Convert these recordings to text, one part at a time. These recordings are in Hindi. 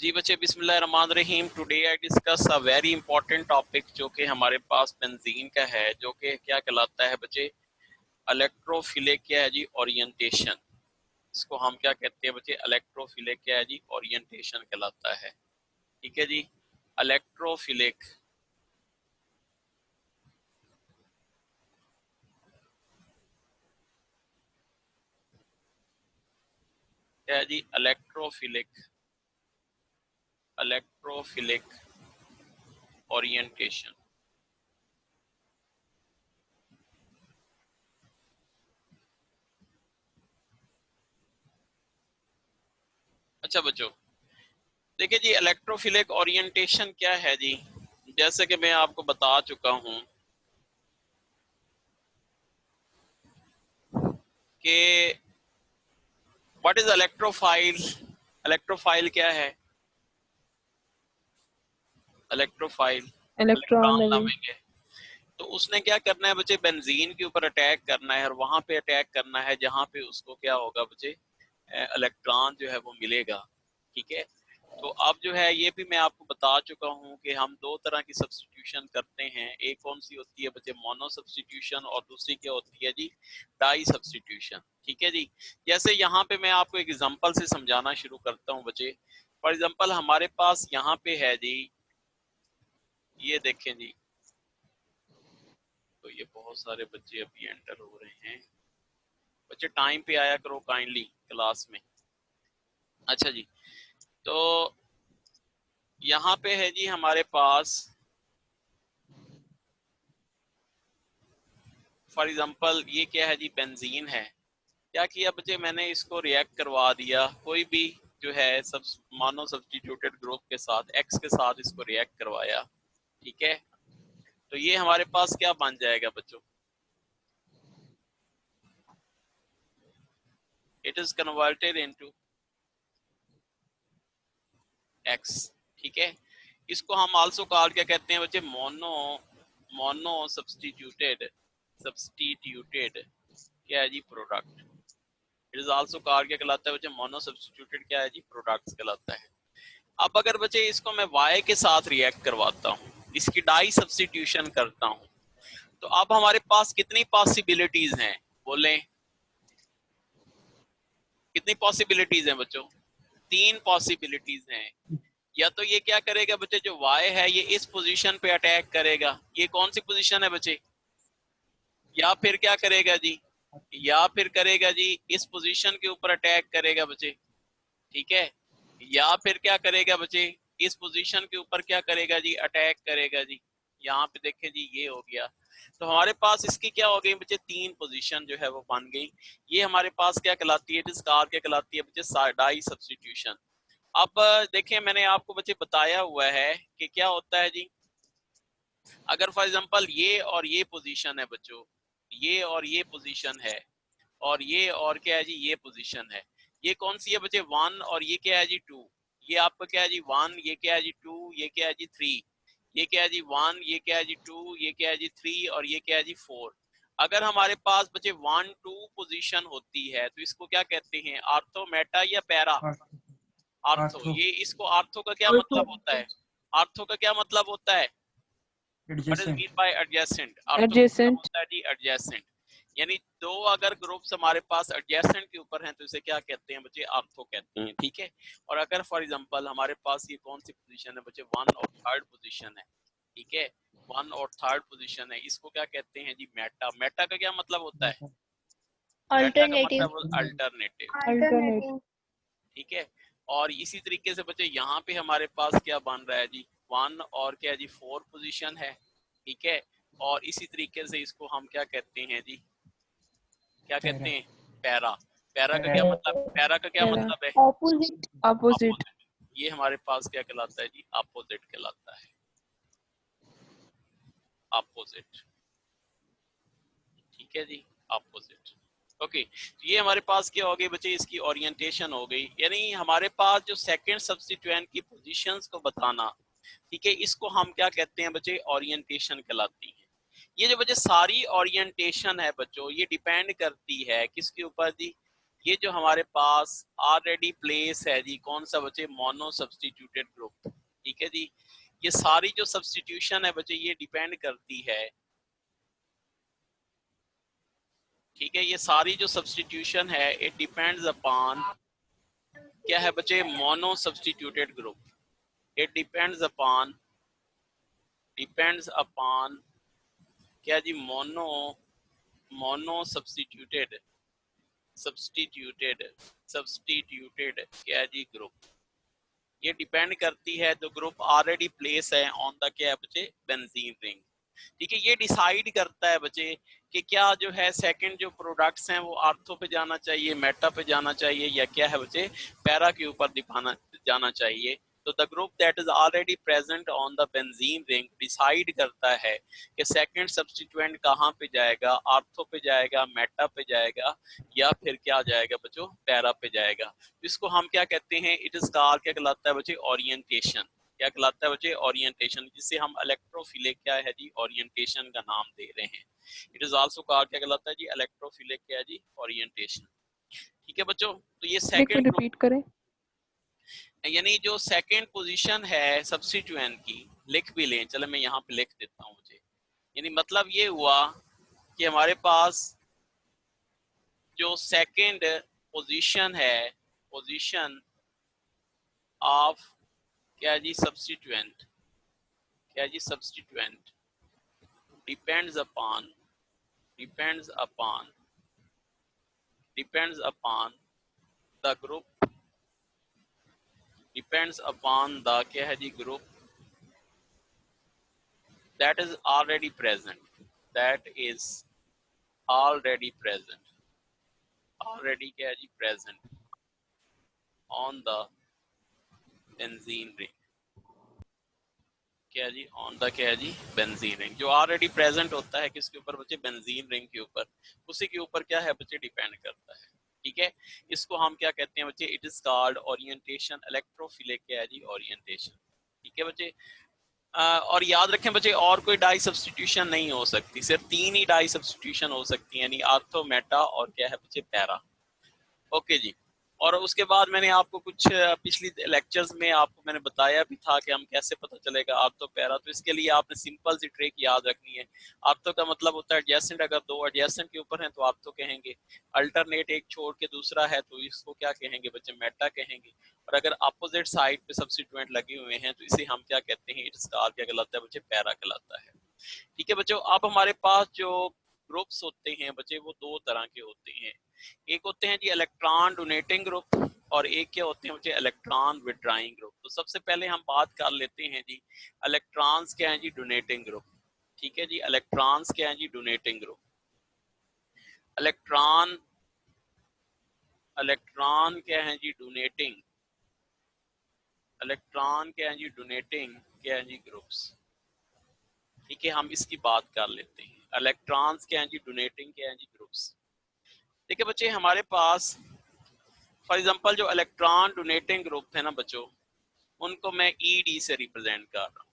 जी बच्चे, बिस्मिल्लाहिर्रहमानिर्रहीम। Today I discuss a very important topic जो कि हमारे पास बेंजीन का है, जो कि क्या कहलाता है बच्चे, इलेक्ट्रोफिलिक क्या है जी, ओरिएंटेशन। इसको हम क्या कहते हैं बच्चे, इलेक्ट्रोफिलिक क्या है जी, ओरिएंटेशन कहलाता है। ठीक है जी, इलेक्ट्रोफिलिक क्या है जी, इलेक्ट्रोफिलिक ओरिएंटेशन। अच्छा बच्चों, देखिए जी, इलेक्ट्रोफिलिक ओरिएंटेशन क्या है जी। जैसे कि मैं आपको बता चुका हूं कि व्हाट इज इलेक्ट्रोफाइल। इलेक्ट्रोफाइल क्या है? Electrophile electron electron loving. Loving है। तो उसने क्या करना है बच्चे, बेंजीन के ऊपर अटैक करना है और वहां पे अटैक करना है जहां पे उसको क्या होगा बच्चे, इलेक्ट्रॉन जो है वो मिलेगा। ठीक है। तो अब जो है ये भी मैं आपको बता चुका हूं कि हम दो तरह की सब्स्टिट्यूशन करते हैं। एक कौन सी होती है बच्चे, मोनो सब्स्टिट्यूशन, और दूसरी क्या होती है जी, डाई सब्स्टिट्यूशन। ठीक है जी। जैसे यहाँ पे मैं आपको एक एग्जांपल से समझाना शुरू करता हूँ बच्चे। फॉर एग्जांपल हमारे पास यहाँ पे है जी, ये देखें जी। तो ये बहुत सारे बच्चे अभी एंटर हो रहे हैं। बच्चे टाइम पे आया करो काइंडली क्लास में। अच्छा जी, तो यहाँ पे है जी हमारे पास, फॉर एग्जांपल ये क्या है जी, बेंजीन है। क्या किया बच्चे, मैंने इसको रिएक्ट करवा दिया, कोई भी जो है सब मानो सब्स्टिट्यूटेड ग्रुप के साथ, एक्स के साथ इसको रिएक्ट करवाया। ठीक है। तो ये हमारे पास क्या बन जाएगा बच्चों, it is converted into x. ठीक है। इसको हम आल्सो कॉल क्या कहते हैं बच्चे, मोनो सब्स्टिट्यूटेड क्या है जी, product. It is also called क्या कहलाता है बच्चे, मोनो सब्स्टिट्यूटेड क्या है जी, प्रोडक्ट्स कहलाता है। अब अगर बच्चे इसको मैं y के साथ रिएक्ट करवाता हूँ, इसकी डाई सब्स्टिट्यूशन करता हूँ, तो अब हमारे पास कितनी पॉसिबिलिटीज हैं, बोलें कितनी पॉसिबिलिटीज हैं बच्चों? तीन पॉसिबिलिटीज हैं। या तो ये क्या करेगा बच्चे, जो y है ये इस पोजीशन पे अटैक करेगा, ये कौन सी पोजीशन है बच्चे, या फिर क्या करेगा जी, या फिर करेगा जी इस पोजीशन के ऊपर अटैक करेगा बच्चे। ठीक है। या फिर क्या करेगा बच्चे, इस पोजीशन के ऊपर क्या करेगा जी, अटैक करेगा जी। यहाँ पे देखें जी, ये हो गया। तो हमारे पास इसकी क्या हो गई बच्चे, तीन पोजीशन जो है वो बन गई। ये हमारे पास क्या कहलाती है, इट इज कॉल्ड क्या कहलाती है बच्चे, डाई सब्स्टिट्यूशन। अब देखें, मैंने आपको बच्चे बताया हुआ है कि क्या होता है जी, अगर फॉर एग्जांपल ये पोजीशन है बच्चों, ये और ये पोजीशन है, और ये और क्या है जी, ये पोजीशन है। ये कौन सी है बच्चे, वन, और ये क्या है जी, टू। ये आपका क्या है जी, वन, ये क्या है जी, टू, ये क्या है जी, थ्री। ये क्या है जी, वन, ये क्या है जी, टू, ये क्या है जी, थ्री, और ये क्या है जी, फोर। अगर हमारे पास बच्चे वन टू पोजीशन होती है तो इसको क्या कहते हैं, आर्थो, मेटा या पैरा? आर्थो। आर्थो ये इसको आर्थो का क्या मतलब होता है, आर्थो का क्या मतलब होता है, what is mean adjacent by adjacent? Ortho का मतलब एडजेसेंट। होता है जी एडजेसेंट। यानी दो अगर ग्रुप्स हमारे पास एडजेसेंट के ऊपर हैं तो इसे क्या कहते हैं बच्चे, आर्थो कहते हैं। ठीक है। और अगर फॉर एग्जांपल हमारे पास ये कौन सी पोजीशन है बच्चे, वन और थर्ड पोजीशन है। ठीक है। वन और थर्ड पोजीशन है, इसको क्या कहते हैं जी, मेटा। मेटा का क्या मतलब होता है, मेटा का अल्टरनेटिव मतलब अल्टरनेटिव। अल्टरनेटिव ठीक है। और इसी तरीके से बच्चे यहाँ पे हमारे पास क्या बन रहा है जी, वन और क्या जी, फोर पोजीशन है। ठीक है। और इसी तरीके से इसको हम क्या कहते हैं जी, क्या कहते हैं, पैरा। पैरा का क्या मतलब, पैरा का क्या पैरा। मतलब है, ऑपोजिट अपोजिट। अपोजिट। ये हमारे पास क्या कहलाता है जी, अपोजिट कहलाता है, अपोजिट। ठीक है जी, अपोजिट। ओके। ये हमारे पास क्या हो गई बच्चे, इसकी ओरिएंटेशन हो गई। यानी हमारे पास जो सेकंड सब्स्टिट्यूएंट की पोजीशंस को बताना, ठीक है, इसको हम क्या कहते हैं बच्चे, ओरिएंटेशन कहलाती है। ये जो बच्चे सारी ओरिएंटेशन है बच्चों, ये डिपेंड करती है किसके ऊपर जी, ये जो हमारे पास ऑलरेडी प्लेस है जी, कौन सा बच्चे, मोनो सब्स्टिट्यूटेड ग्रुप। ठीक है जी, ये सारी जो सब्स्टिट्यूशन है बच्चे ये डिपेंड करती है, ठीक है, ये सारी जो सब्स्टिट्यूशन है इट डिपेंड्स अपॉन क्या है बच्चे, mono substituted group. It depends upon क्या जी, मोनो मोनो सब्स्टिट्यूटेड क्या जी ग्रुप। ये डिपेंड करती है जो ग्रुप ऑलरेडी प्लेस है ऑन द क्या है बच्चे, बेंजीन रिंग। ठीक है, ये डिसाइड करता है बच्चे कि क्या जो है सेकंड जो प्रोडक्ट्स हैं वो आर्थो पे जाना चाहिए, मेटा पे जाना चाहिए, या क्या है बच्चे पैरा के ऊपर दिखाना जाना चाहिए। तो the group that is already present on the benzene ring decide करता है कि सेकंड सब्स्टिट्यूएंट कहाँ पे जाएगा, आर्थो पे जाएगा, मेटा पे जाएगा, या फिर क्या जाएगा बच्चों, पैरा पे जाएगा। इसको हम क्या कहते हैं, इट इज कॉल्ड, क्या कहलाता है बच्चे, ओरिएंटेशन। क्या कहलाता है बच्चे, ओरिएंटेशन, जिसे हम इलेक्ट्रोफिलिक क्या है जी, ओरिएंटेशन का नाम दे रहे हैं। इट इज आल्सो कॉल्ड, क्या कहलाता है जी, इलेक्ट्रोफिलिक क्या है जी, ओरिएंटेशन। ठीक है बच्चों, तो ये एक मिनट सेकंड ग्रुप, रिपीट करें। यानी जो सेकंड पोजीशन है सब्स्टिट्यूएंट की, लिख भी लें, चलो मैं यहाँ पे लिख देता हूँ मुझे। यानी मतलब ये हुआ कि हमारे पास जो सेकंड पोजीशन है, पोजीशन ऑफ क्या जी सब्स्टिट्यूएंट, क्या जी substituent depends upon depends upon depends upon the group, depends upon the क्या है जी group that is already present, that is already present, already क्या है जी present on the benzene ring, क्या जी ऑन द क्या है जी बेंजीन रिंग। जो ऑलरेडी प्रेजेंट होता है किसके ऊपर बच्चे, बेंजीन रिंग के ऊपर, उसी के ऊपर क्या है बच्चे डिपेंड करता है। ठीक है, इसको हम क्या कहते हैं बच्चे, it is called orientation, electrophilic क्या है जी ओरिएंटेशन। ठीक है बच्चे, और याद रखें बच्चे और कोई डाई सब्स्टिट्यूशन नहीं हो सकती, सिर्फ तीन ही डाई सब्स्टिट्यूशन हो सकती है, यानी आर्थो, मेटा और क्या है बच्चे पैरा। ओके जी, और उसके बाद मैंने आपको कुछ पिछली लेक्चर्स में आपको मैंने बताया भी था कि हम कैसे पता चलेगा आर्थो पैरा। तो इसके लिए आपने सिंपल सी ट्रिक याद रखनी है। आर्थो का मतलब होता है एडजेसेंट, अगर दो एडजेसेंट के ऊपर हैं तो आर्थो कहेंगे, अल्टरनेट एक छोड़ के दूसरा है तो इसको क्या कहेंगे बच्चे, मेटा कहेंगे, और अगर अपोजिट साइड पे सब्स्टिट्यूएंट लगे हुए हैं तो इसे हम क्या कहते हैं, इट्स कॉल्ड, क्या कहलाता है बच्चे, पैरा कहलाता है। ठीक है बच्चों, अब हमारे पास जो ग्रुप्स होते हैं बच्चे वो दो तरह के होते हैं। एक होते हैं जी इलेक्ट्रॉन डोनेटिंग ग्रुप, और एक क्या होते हैं बच्चे, इलेक्ट्रॉन विड्रॉइंग ग्रुप। तो सबसे पहले हम बात कर लेते हैं जी इलेक्ट्रॉन्स क्या है जी, डोनेटिंग ग्रुप। ठीक है जी, इलेक्ट्रॉन्स क्या है जी, डोनेटिंग ग्रुप। इलेक्ट्रॉन इलेक्ट्रॉन क्या है जी, डोनेटिंग, इलेक्ट्रॉन क्या है जी, डोनेटिंग क्या है जी ग्रुप्स। ठीक है, हम इसकी बात कर लेते हैं, इलेक्ट्रॉन्स क्या है जी, डोनेटिंग क्या है जी ग्रुप्स। देखिए बच्चे, हमारे पास फॉर एग्जांपल जो इलेक्ट्रॉन डोनेटिंग ग्रुप है ना बच्चों, उनको मैं ईडी से रिप्रेजेंट कर रहा हूँ।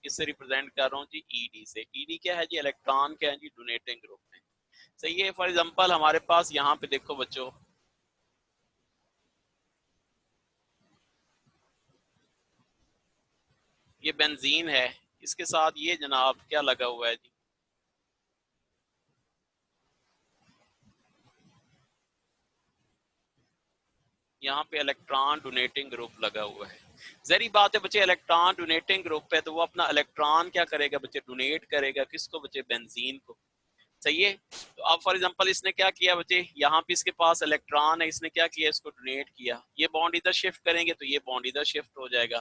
किससे रिप्रेजेंट कर रहा हूँ जी, ईडी से। ईडी क्या है जी, इलेक्ट्रॉन क्या है जी, डोनेटिंग ग्रुप है। सही है, फॉर एग्जांपल हमारे पास यहाँ पे देखो बच्चों, ये बेंजीन है, इसके साथ ये जनाब क्या लगा हुआ है जी, यहाँ पे इलेक्ट्रॉन डोनेटिंग ग्रुप लगा हुआ है। जरी बात है बच्चे, इलेक्ट्रॉन डोनेटिंग ग्रुप है तो वो अपना इलेक्ट्रॉन क्या करेगा बच्चे, डोनेट करेगा, किसको बच्चे, बेंजीन को। सही है, तो अब फॉर एग्जांपल इसने क्या किया बच्चे, यहाँ पे इसके पास इलेक्ट्रॉन है, इसने क्या किया, इसको डोनेट किया। ये बॉन्ड इधर शिफ्ट करेंगे तो ये बॉन्ड इधर शिफ्ट हो जाएगा।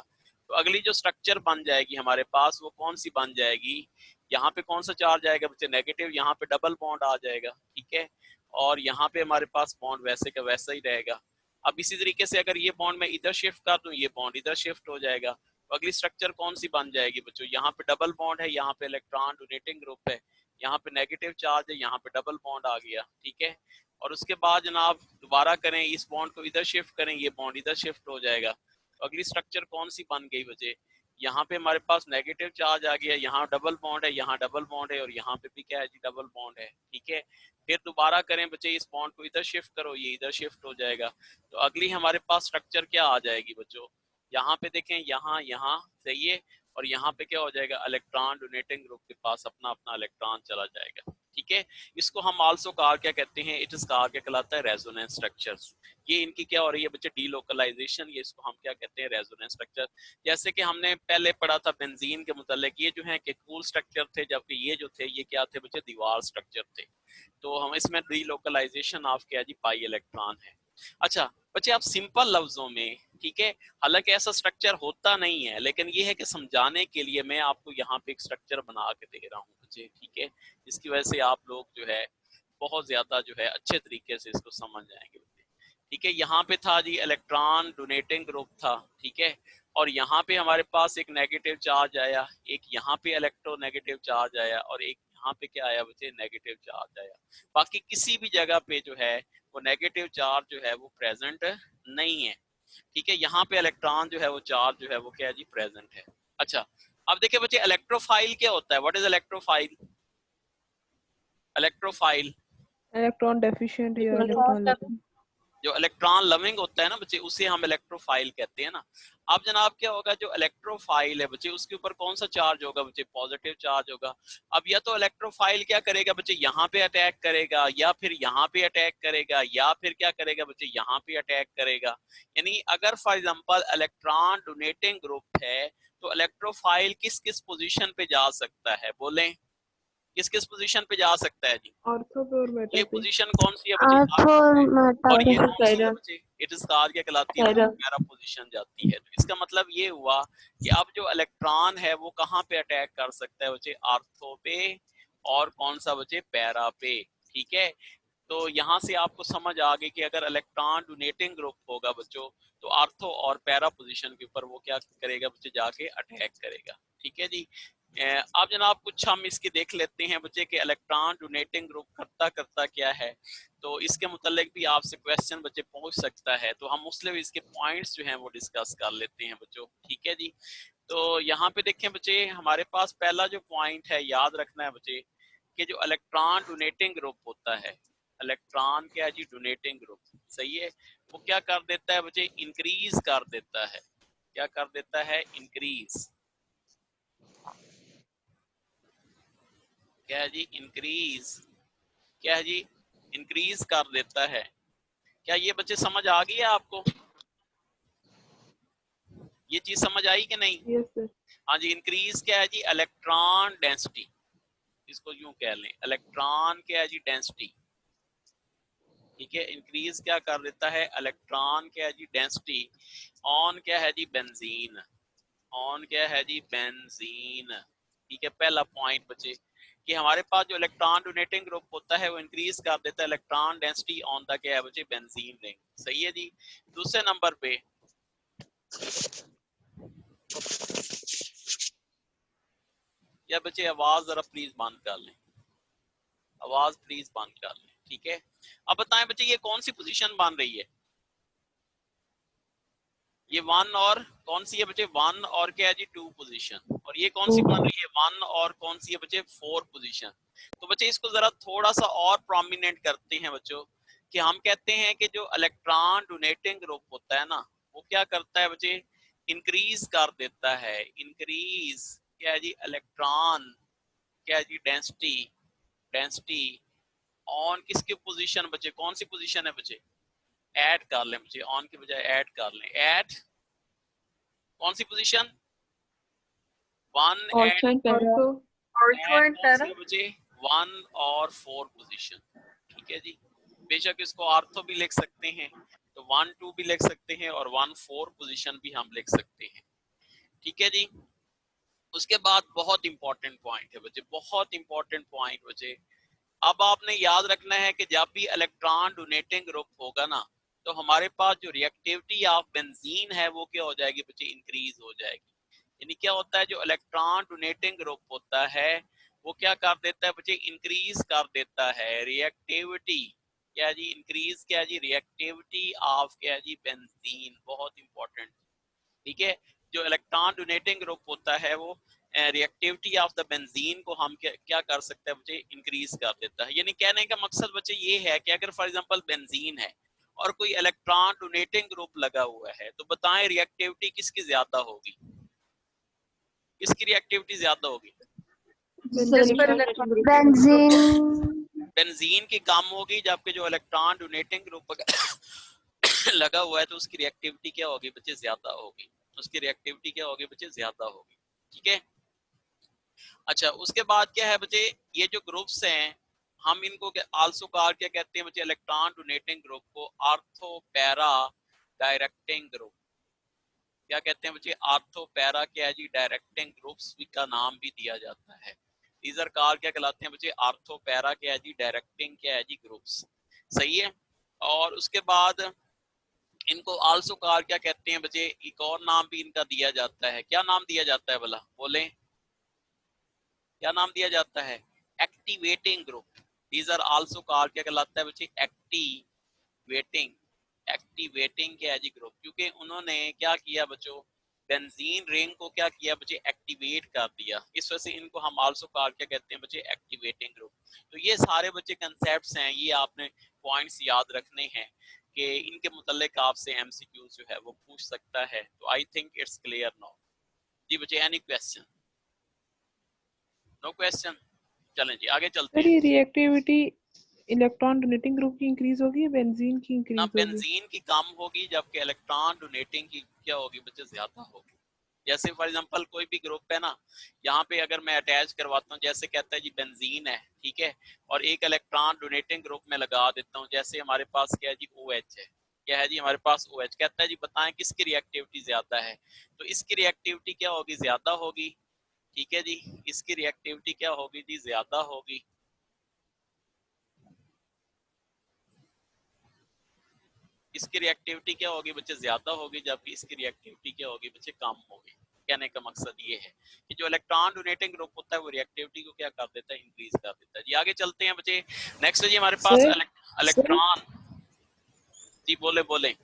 तो अगली जो स्ट्रक्चर बन जाएगी हमारे पास वो कौन सी बन जाएगी, यहाँ पे कौन सा चार्ज आएगा बच्चे, नेगेटिव, यहाँ पे डबल बॉन्ड आ जाएगा। ठीक है, और यहाँ पे हमारे पास बॉन्ड वैसे का वैसा ही रहेगा। अब इसी तरीके से अगर ये बॉन्ड मैं इधर शिफ्ट कर दूं, ये बॉन्ड इधर शिफ्ट हो जाएगा। तो अगली स्ट्रक्चर कौन सी बन जाएगी बच्चों, यहाँ पे डबल बॉन्ड है, यहाँ पे इलेक्ट्रॉन डोनेटिंग ग्रुप है, यहाँ पे नेगेटिव चार्ज है, यहाँ पे डबल बॉन्ड आ गया। ठीक है, और उसके बाद जनाब दोबारा करें, इस बॉन्ड को इधर शिफ्ट करें, ये बॉन्ड इधर शिफ्ट हो जाएगा। तो अगली स्ट्रक्चर कौन सी बन गई बच्चे, यहाँ पे हमारे पास नेगेटिव चार्ज आ गया, यहाँ डबल बॉन्ड है, यहाँ डबल बॉन्ड है, और यहाँ पे भी क्या है जी, डबल बॉन्ड है। ठीक है, फिर दोबारा करें बच्चे, इस बॉन्ड को इधर शिफ्ट करो, ये इधर शिफ्ट हो जाएगा। तो अगली हमारे पास स्ट्रक्चर क्या आ जाएगी बच्चों, यहाँ पे देखें, यहाँ यहाँ सही है, और यहाँ पे क्या हो जाएगा, इलेक्ट्रॉन डोनेटिंग ग्रुप के पास अपना अपना इलेक्ट्रॉन चला जाएगा। ठीक है, इसको हम आल्सो कार क्या कहते हैं, इट इज कार क्या कहलाता है, रेजोनेंस स्ट्रक्चर्स। ये इनकी क्या हो रही है बच्चे, डीलोकलाइजेशन, ये इसको हम क्या कहते हैं, रेजोनेंस स्ट्रक्चर। जैसे कि हमने पहले पढ़ा था बेंजीन के मुतालिक, ये जो है केकूल स्ट्रक्चर थे, जबकि ये जो थे ये क्या थे बच्चे, दीवार स्ट्रक्चर थे। तो हम इसमें डीलोकलाइजेशन ऑफ क्या जी, पाई इलेक्ट्रॉन है। अच्छा बच्चे, आप सिंपल लफ्जों में, ठीक है, हालांकि ऐसा स्ट्रक्चर होता नहीं है, लेकिन ये है कि समझाने के लिए मैं आपको यहाँ पे एक स्ट्रक्चर बना के दे रहा हूँ बच्चे। ठीक है, जिसकी वजह से आप लोग जो है बहुत ज्यादा जो है अच्छे तरीके से इसको समझ जाएंगे। ठीक है, यहाँ पे था जी इलेक्ट्रॉन डोनेटिंग ग्रुप था। ठीक है, और यहाँ पे हमारे पास एक नेगेटिव चार्ज आया, एक यहाँ पे इलेक्ट्रोनेगेटिव चार्ज आया, और एक यहाँ पे क्या आया बच्चे, नेगेटिव चार्ज आया। बाकी किसी भी जगह पे जो है वो नेगेटिव चार्ज जो है वो प्रेजेंट नहीं है। ठीक है, यहाँ पे इलेक्ट्रॉन जो है वो चार्ज जो है वो क्या है जी, प्रेजेंट है। अच्छा, अब देखिए बच्चे, इलेक्ट्रोफाइल क्या होता है, what is electrophile? Electrophile electron deficient या इलेक्ट्रॉन लविंग। जो इलेक्ट्रॉन लविंग होता है ना बच्चे, उसे हम इलेक्ट्रोफाइल कहते हैं ना। अब जनाब क्या होगा, जो इलेक्ट्रोफाइल है बच्चे, उसके ऊपर कौन सा चार्ज होगा बच्चे, पॉजिटिव चार्ज होगा। अब या तो इलेक्ट्रोफाइल क्या करेगा बच्चे, यहाँ पे अटैक करेगा, या फिर यहाँ पे अटैक करेगा, या फिर क्या करेगा बच्चे, यहाँ पे अटैक करेगा। यानी अगर for example electron donating group है, तो इलेक्ट्रोफाइल किस किस पोजीशन पे जा सकता है, बोलें किस किस पोजीशन पे जा सकता है जी? ऑर्थो पे और मेटा ये पे। पोजीशन कौन सी है बच्चे, आर्थो मेटा और पे। ये कौन सी है बच्चे, इट इज कार क्या कहलाती है बच्चे, पैरा पोजीशन जाती है। तो इसका मतलब ये हुआ कि अब जो इलेक्ट्रॉन है वो कहाँ पे अटैक कर सकता है बच्चे, आर्थो पे, और कौन सा बच्चे, पैरा पे। ठीक है, तो यहाँ से आपको समझ आ गई कि अगर इलेक्ट्रॉन डोनेटिंग ग्रुप होगा बच्चों, तो आर्थो और पैरा पोजीशन के ऊपर वो क्या करेगा बच्चे, जाके अटैक करेगा। ठीक है जी। अब जनाब कुछ हम इसके देख लेते हैं बच्चे कि इलेक्ट्रॉन डोनेटिंग ग्रुप करता करता क्या है। तो इसके मुतालिक भी आपसे क्वेश्चन बच्चे पहुंच सकता है, तो हम मुस्लिम इसके पॉइंट्स जो हैं वो डिस्कस कर लेते हैं बच्चों। ठीक है जी, तो यहाँ पे देखें बच्चे, हमारे पास पहला जो पॉइंट है याद रखना है बच्चे, कि जो इलेक्ट्रॉन डोनेटिंग ग्रुप होता है, इलेक्ट्रॉन क्या है जी, डोनेटिंग ग्रुप, सही है, वो क्या कर देता है बच्चे, इंक्रीज कर देता है। क्या कर देता है, इंक्रीज। क्या है जी, इंक्रीज। क्या है जी, इंक्रीज कर देता है। क्या ये बच्चे समझ आ गई है आपको, ये चीज समझ आई कि नहीं? Yes sir. हाँ जी, इंक्रीज क्या है जी, इलेक्ट्रॉन डेंसिटी, इसको यूं कह लें, इलेक्ट्रॉन क्या है जी, डेंसिटी। ठीक है, इंक्रीज क्या कर देता है, इलेक्ट्रॉन क्या है जी, डेंसिटी, ऑन क्या है जी, बेंजीन, ऑन क्या है जी, बेंजीन। ठीक है, पहला पॉइंट बचे कि हमारे पास जो इलेक्ट्रॉन डोनेटिंग ग्रुप होता है वो इंक्रीज कर देता है इलेक्ट्रॉन डेंसिटी ऑन द क्या है बचे, बेंजीन रिंग। सही है जी। दूसरे नंबर पे या बच्चे आवाज जरा प्लीज बंद कर लें, आवाज प्लीज बंद कर लें। ठीक है, अब बताएं बच्चे ये कौन सी पोजीशन बन रही है, ये वन और कौन सी है बच्चे, वन और क्या है जी, टू पोजीशन, और ये कौन सी बन रही है, वन और कौन सी है बच्चे, फोर पोजीशन। तो बच्चे इसको जरा थोड़ा सा और प्रोमिनेंट करते हैं बच्चों, कि हम कहते हैं कि जो इलेक्ट्रॉन डोनेटिंग ग्रुप होता है ना, वो क्या करता है बच्चे, इंक्रीज कर देता है, इंक्रीज क्या है जी, इलेक्ट्रॉन क्या है जी, डेंसिटी, डेंसिटी ऑन किसकी पोजीशन बच्चे, कौन सी पोजीशन है बच्चे, ऐड कर लें बच्चे, ऑन की बजाय ऐड कर लें, ऐड कौन सी पोजीशन, वन एंड कौन सी है बच्चे, वन और फोर पोजीशन। ठीक है जी, बेशक इसको आर्थो भी लिख सकते हैं, तो वन टू भी लिख सकते हैं, और वन फोर पोजीशन भी हम लिख सकते हैं। ठीक है जी। उसके बाद बहुत इंपॉर्टेंट पॉइंट है बच्चे, बहुत इंपॉर्टेंट पॉइंट बच्चे, अब आपने याद रखना है कि जब भी इलेक्ट्रॉन डोनेटिंग ग्रुप होगा ना, तो हमारे पास जो रिएक्टिविटी ऑफ बेंजीन है वो क्या हो जाएगी बच्चे, इंक्रीज हो जाएगी। यानी क्या होता है, जो इलेक्ट्रॉन डोनेटिंग ग्रुप होता है वो क्या कर देता है बच्चे, इंक्रीज कर देता है रिएक्टिविटी, क्या जी, इंक्रीज क्या जी, रिएक्टिविटी ऑफ क्या जी, बेंजीन। बहुत इंपॉर्टेंट। ठीक है, जो इलेक्ट्रॉन डोनेटिंग ग्रुप होता है वो रिएक्टिविटी ऑफ द बेंजीन को हम क्या कर सकते हैं बच्चे, इंक्रीज कर देता है। यानी कहने का मकसद बच्चे ये है कि अगर फॉर एग्जांपल बेंजीन है और कोई इलेक्ट्रॉन डोनेटिंग ग्रुप लगा हुआ है तो बताएं रिएक्टिविटी किसकी ज्यादा होगी, किसकी रिएक्टिविटी ज्यादा होगी? बेंजीन की कम होगी, जबकि जो इलेक्ट्रॉन डोनेटिंग ग्रुप लगा हुआ है तो उसकी रिएक्टिविटी क्या होगी बच्चे, ज्यादा होगी। उसकी रिएक्टिविटी क्या होगी बच्चे, ज्यादा होगी। ठीक है। अच्छा, उसके बाद क्या है बच्चे, ये जो ग्रुप्स हैं हम इनको आल्सो कार क्या कहते हैं बच्चे, इलेक्ट्रॉन डोनेटिंग ग्रुप को आर्थो पैरा डायरेक्टिंग ग्रुप क्या कहते हैं बच्चे, आर्थो पैरा क्या है जी, डायरेक्टिंग ग्रुप्स का नाम भी दिया जाता है। these are कार क्या कहलाते हैं बच्चे, आर्थो पैरा क्या है जी, डायरेक्टिंग क्या है जी, ग्रुप्स। सही है। और उसके बाद इनको आल्सो कार क्या कहते हैं बच्चे, एक और नाम भी इनका दिया जाता है। क्या नाम दिया जाता है भला, बोले क्या नाम दिया जाता है? Activating group. These are also called क्या कहलाता है बच्चे, एक्टिवेटिंग। एक्टिवेटिंग क्या है जी, ग्रुप, क्योंकि उन्होंने क्या किया बच्चों, बेंजीन रिंग को क्या किया बच्चे, एक्टिवेट कर दिया। इस वजह से इनको हम आल्सो कार क्या कहते हैं बच्चे, एक्टिवेटिंग ग्रुप। तो ये सारे बच्चे कंसेप्ट्स हैं, ये आपने पॉइंट्स याद रखने हैं कि इनके मुतालिक आपसे एमसीक्यू जो है वो पूछ सकता है। तो I think it's clear now. जी बच्चे, एनी क्वेश्चन? No question. चलें जी आगे चलते सर हैं। ये रिएक्टिविटी इलेक्ट्रॉन डोनेटिंग ग्रुप की इंक्रीज होगी या बेंजीन की ना इंक्रीज होगी? बेंजीन की कम होगी, जबकि इलेक्ट्रॉन डोनेटिंग की क्या होगी बच्चे, ज्यादा होगी। जैसे फॉर एग्जांपल कोई भी ग्रुप है ना, यहाँ पे अगर मैं अटैच करवाता हूँ, जैसे कहता है जी बेंजीन है, ठीक है, और एक इलेक्ट्रॉन डोनेटिंग ग्रुप में लगा देता हूँ, जैसे हमारे पास क्या है जी, OH है। क्या है जी हमारे पास, OH। कहता है जी बताएं किसकी रिएक्टिविटी ज्यादा है, तो इसकी रिएक्टिविटी क्या होगी, ज्यादा होगी। ठीक है जी, इसकी रिएक्टिविटी क्या होगी जी, ज्यादा होगी। इसकी रिएक्टिविटी क्या होगी बच्चे, ज्यादा होगी, जबकि इसकी रिएक्टिविटी क्या होगी बच्चे, कम होगी। कहने का मकसद ये है कि जो इलेक्ट्रॉन डोनेटिंग ग्रुप होता है वो रिएक्टिविटी को क्या कर देता है, इंक्रीज कर देता है। जी आगे चलते हैं बच्चे। नेक्स्ट है जी हमारे पास सर इलेक्ट्रॉन। जी बोले बोले।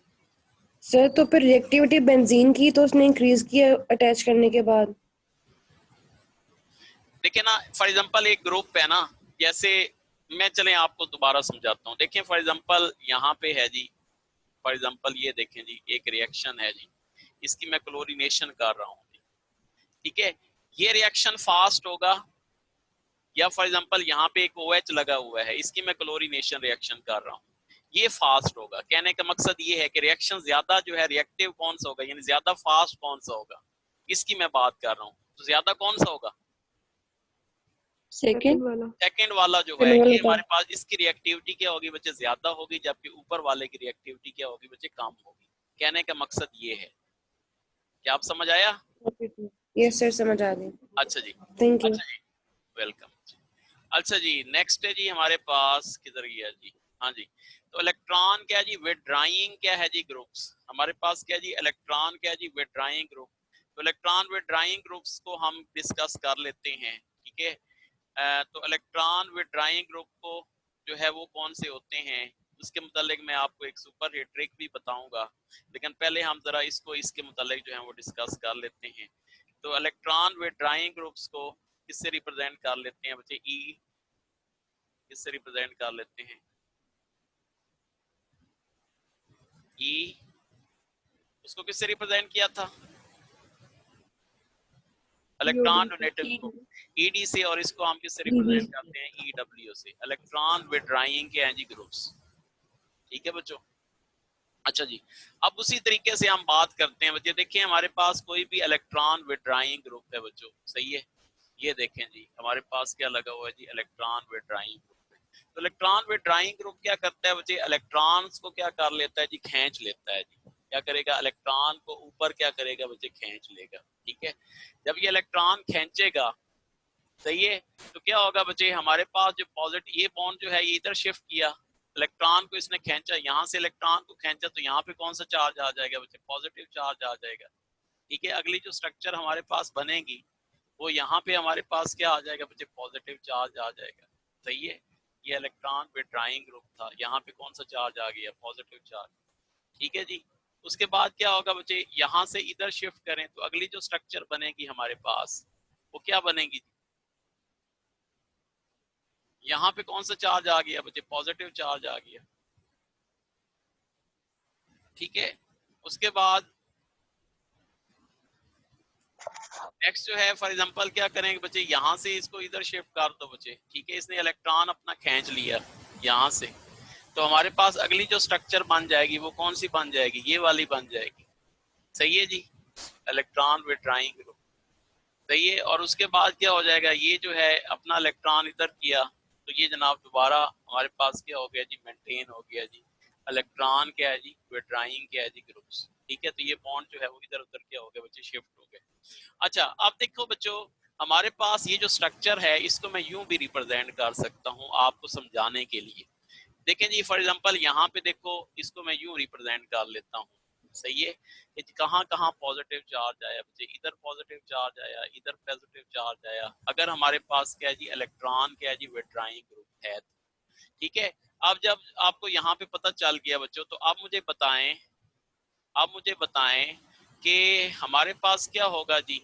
सर तो फिर रिएक्टिविटी बेंजीन की तो उसने इंक्रीज की अटैच करने के बाद। देखिए ना, फॉर एग्जांपल एक ग्रुप है ना, जैसे मैं चले आपको दोबारा समझाता हूँ। देखिए फॉर एग्जांपल यहाँ पे है जी, फॉर एग्जांपल ये देखें जी, एक रिएक्शन है जी, इसकी मैं क्लोरीनेशन कर रहा हूँ। ठीक है, ये रिएक्शन फास्ट होगा, या फॉर एग्जांपल यहाँ पे एक OH लगा हुआ है, इसकी मैं क्लोरीनेशन रिएक्शन कर रहा हूँ, ये फास्ट होगा। कहने का मकसद ये है कि रिएक्शन ज्यादा जो है, रिएक्टिव कौन सा होगा, यानी ज्यादा फास्ट कौन सा होगा, इसकी मैं बात कर रहा हूँ। तो ज्यादा कौन सा होगा, सेकंड वाला। सेकंड वाला जो है, ये हमारे पास इसकी रिएक्टिविटी क्या होगी बच्चे, ज्यादा होगी, जबकि ऊपर वाले की रिएक्टिविटी क्या होगी बच्चे, कम होगी। कहने का मकसद ये है। क्या आप समझ आया? यस सर, समझ आ गई। अच्छा जी, थैंक यू। अच्छा जी, वेलकम। अच्छा जी, नेक्स्ट है जी हमारे पास, किधर गया जी, हाँ जी, तो इलेक्ट्रॉन क्या है जी, विथड्राइंग क्या है जी, ग्रुप्स। हमारे पास क्या जी, इलेक्ट्रॉन क्या है जी, विथड्राइंग ग्रुप। तो इलेक्ट्रॉन विथड्राइंग ग्रुप्स को हम डिस्कस कर लेते हैं। ठीक है, तो इलेक्ट्रॉन विथड्राइंग ग्रुप को जो है वो कौन से होते हैं, उसके मुतालिक मैं आपको एक सुपर हिट ट्रिक भी बताऊंगा, लेकिन पहले हम जरा इसको इसके मुतालिक जो है वो डिस्कस कर लेते हैं। तो इलेक्ट्रॉन विथड्राइंग ग्रुप्स को किससे रिप्रेजेंट कर लेते हैं बच्चे, ई, किससे रिप्रेजेंट कर लेते हैं, ई, उसको किससे रिप्रेजेंट किया था, इलेक्ट्रॉन डोनेटिंग ग्रुप, ईडी से, और इसको हम किससे रिप्रेजेंट करते हैं, ईडब्ल्यू से, इलेक्ट्रॉन विथड्राइंग के हैं जी ग्रुप्स। ठीक है बच्चों। अच्छा जी, अब उसी तरीके से हम बात करते हैं बच्चे। देखिए हमारे पास कोई भी इलेक्ट्रॉन विथड्राइंग ग्रुप है बच्चों, सही है, ये देखें जी हमारे पास क्या लगा हुआ है जी, इलेक्ट्रॉन विथड्राइंग ग्रुप। तो इलेक्ट्रॉन विथड्राइंग ग्रुप क्या करता है बच्चे, इलेक्ट्रॉन्स को क्या कर लेता है जी, खींच लेता है जी। क्या करेगा, इलेक्ट्रॉन को ऊपर क्या करेगा बच्चे, खींच लेगा। ठीक है, जब ये इलेक्ट्रॉन खींचेगा, सही है, तो क्या होगा बच्चे, हमारे पास जो पॉजिटिव ये बॉन्ड जो है ये इधर शिफ्ट किया, इलेक्ट्रॉन को इसने खींचा, यहाँ से इलेक्ट्रॉन को खींचा, तो यहाँ पे कौन सा चार्ज आ जाएगा बच्चे, पॉजिटिव चार्ज आ जाएगा। ठीक है, अगली जो स्ट्रक्चर हमारे पास बनेगी वो यहाँ पे हमारे पास क्या आ जाएगा बच्चे, पॉजिटिव चार्ज आ जाएगा। सही है, ये इलेक्ट्रॉन विथड्राइंग ग्रुप था, यहाँ पे कौन सा चार्ज आ गया, पॉजिटिव चार्ज। ठीक है जी, उसके बाद क्या होगा बच्चे, यहाँ से इधर शिफ्ट करें तो अगली जो स्ट्रक्चर बनेगी हमारे पास वो क्या बनेगी, यहाँ पे कौन सा चार्ज आ गया बच्चे, पॉजिटिव चार्ज आ गया। ठीक है, उसके बाद नेक्स्ट जो है फॉर एग्जांपल क्या करेंगे बच्चे, यहाँ से इसको इधर शिफ्ट कर दो बच्चे। ठीक है, इसने इलेक्ट्रॉन अपना खींच लिया यहाँ से, तो हमारे पास अगली जो स्ट्रक्चर बन जाएगी वो कौन सी बन जाएगी, ये वाली बन जाएगी। सही है जी, इलेक्ट्रॉन विड्रॉइंग ग्रुप। सही है, और उसके बाद क्या हो जाएगा, ये जो है अपना इलेक्ट्रॉन इधर किया तो ये जनाब दोबारा हमारे पास क्या हो गया जी, मेंटेन हो गया जी। इलेक्ट्रॉन क्या है जी, विड्रॉइंग क्या है जी, ग्रुप्स। ठीक है, तो ये बॉन्ड जो है वो इधर उधर क्या हो गया बच्चे, शिफ्ट हो गए। अच्छा, अब देखो बच्चों, हमारे पास ये जो स्ट्रक्चर है इसको मैं यूं भी रिप्रेजेंट कर सकता हूं आपको समझाने के लिए। देखें जी, फॉर एग्जांपल यहाँ पे देखो, इसको मैं यूं रिप्रेजेंट कर लेता हूँ। सही है, कहाँ कहाँ पॉजिटिव चार्ज आया बच्चे, इधर पॉजिटिव चार्ज आया, इधर पॉजिटिव चार्ज आया। अगर हमारे पास क्या है जी, इलेक्ट्रॉन क्या है जी, विड्रॉइंग ग्रुप है। ठीक है, अब जब आपको यहाँ पे पता चल गया बच्चों, तो आप मुझे बताएं कि हमारे पास क्या होगा जी,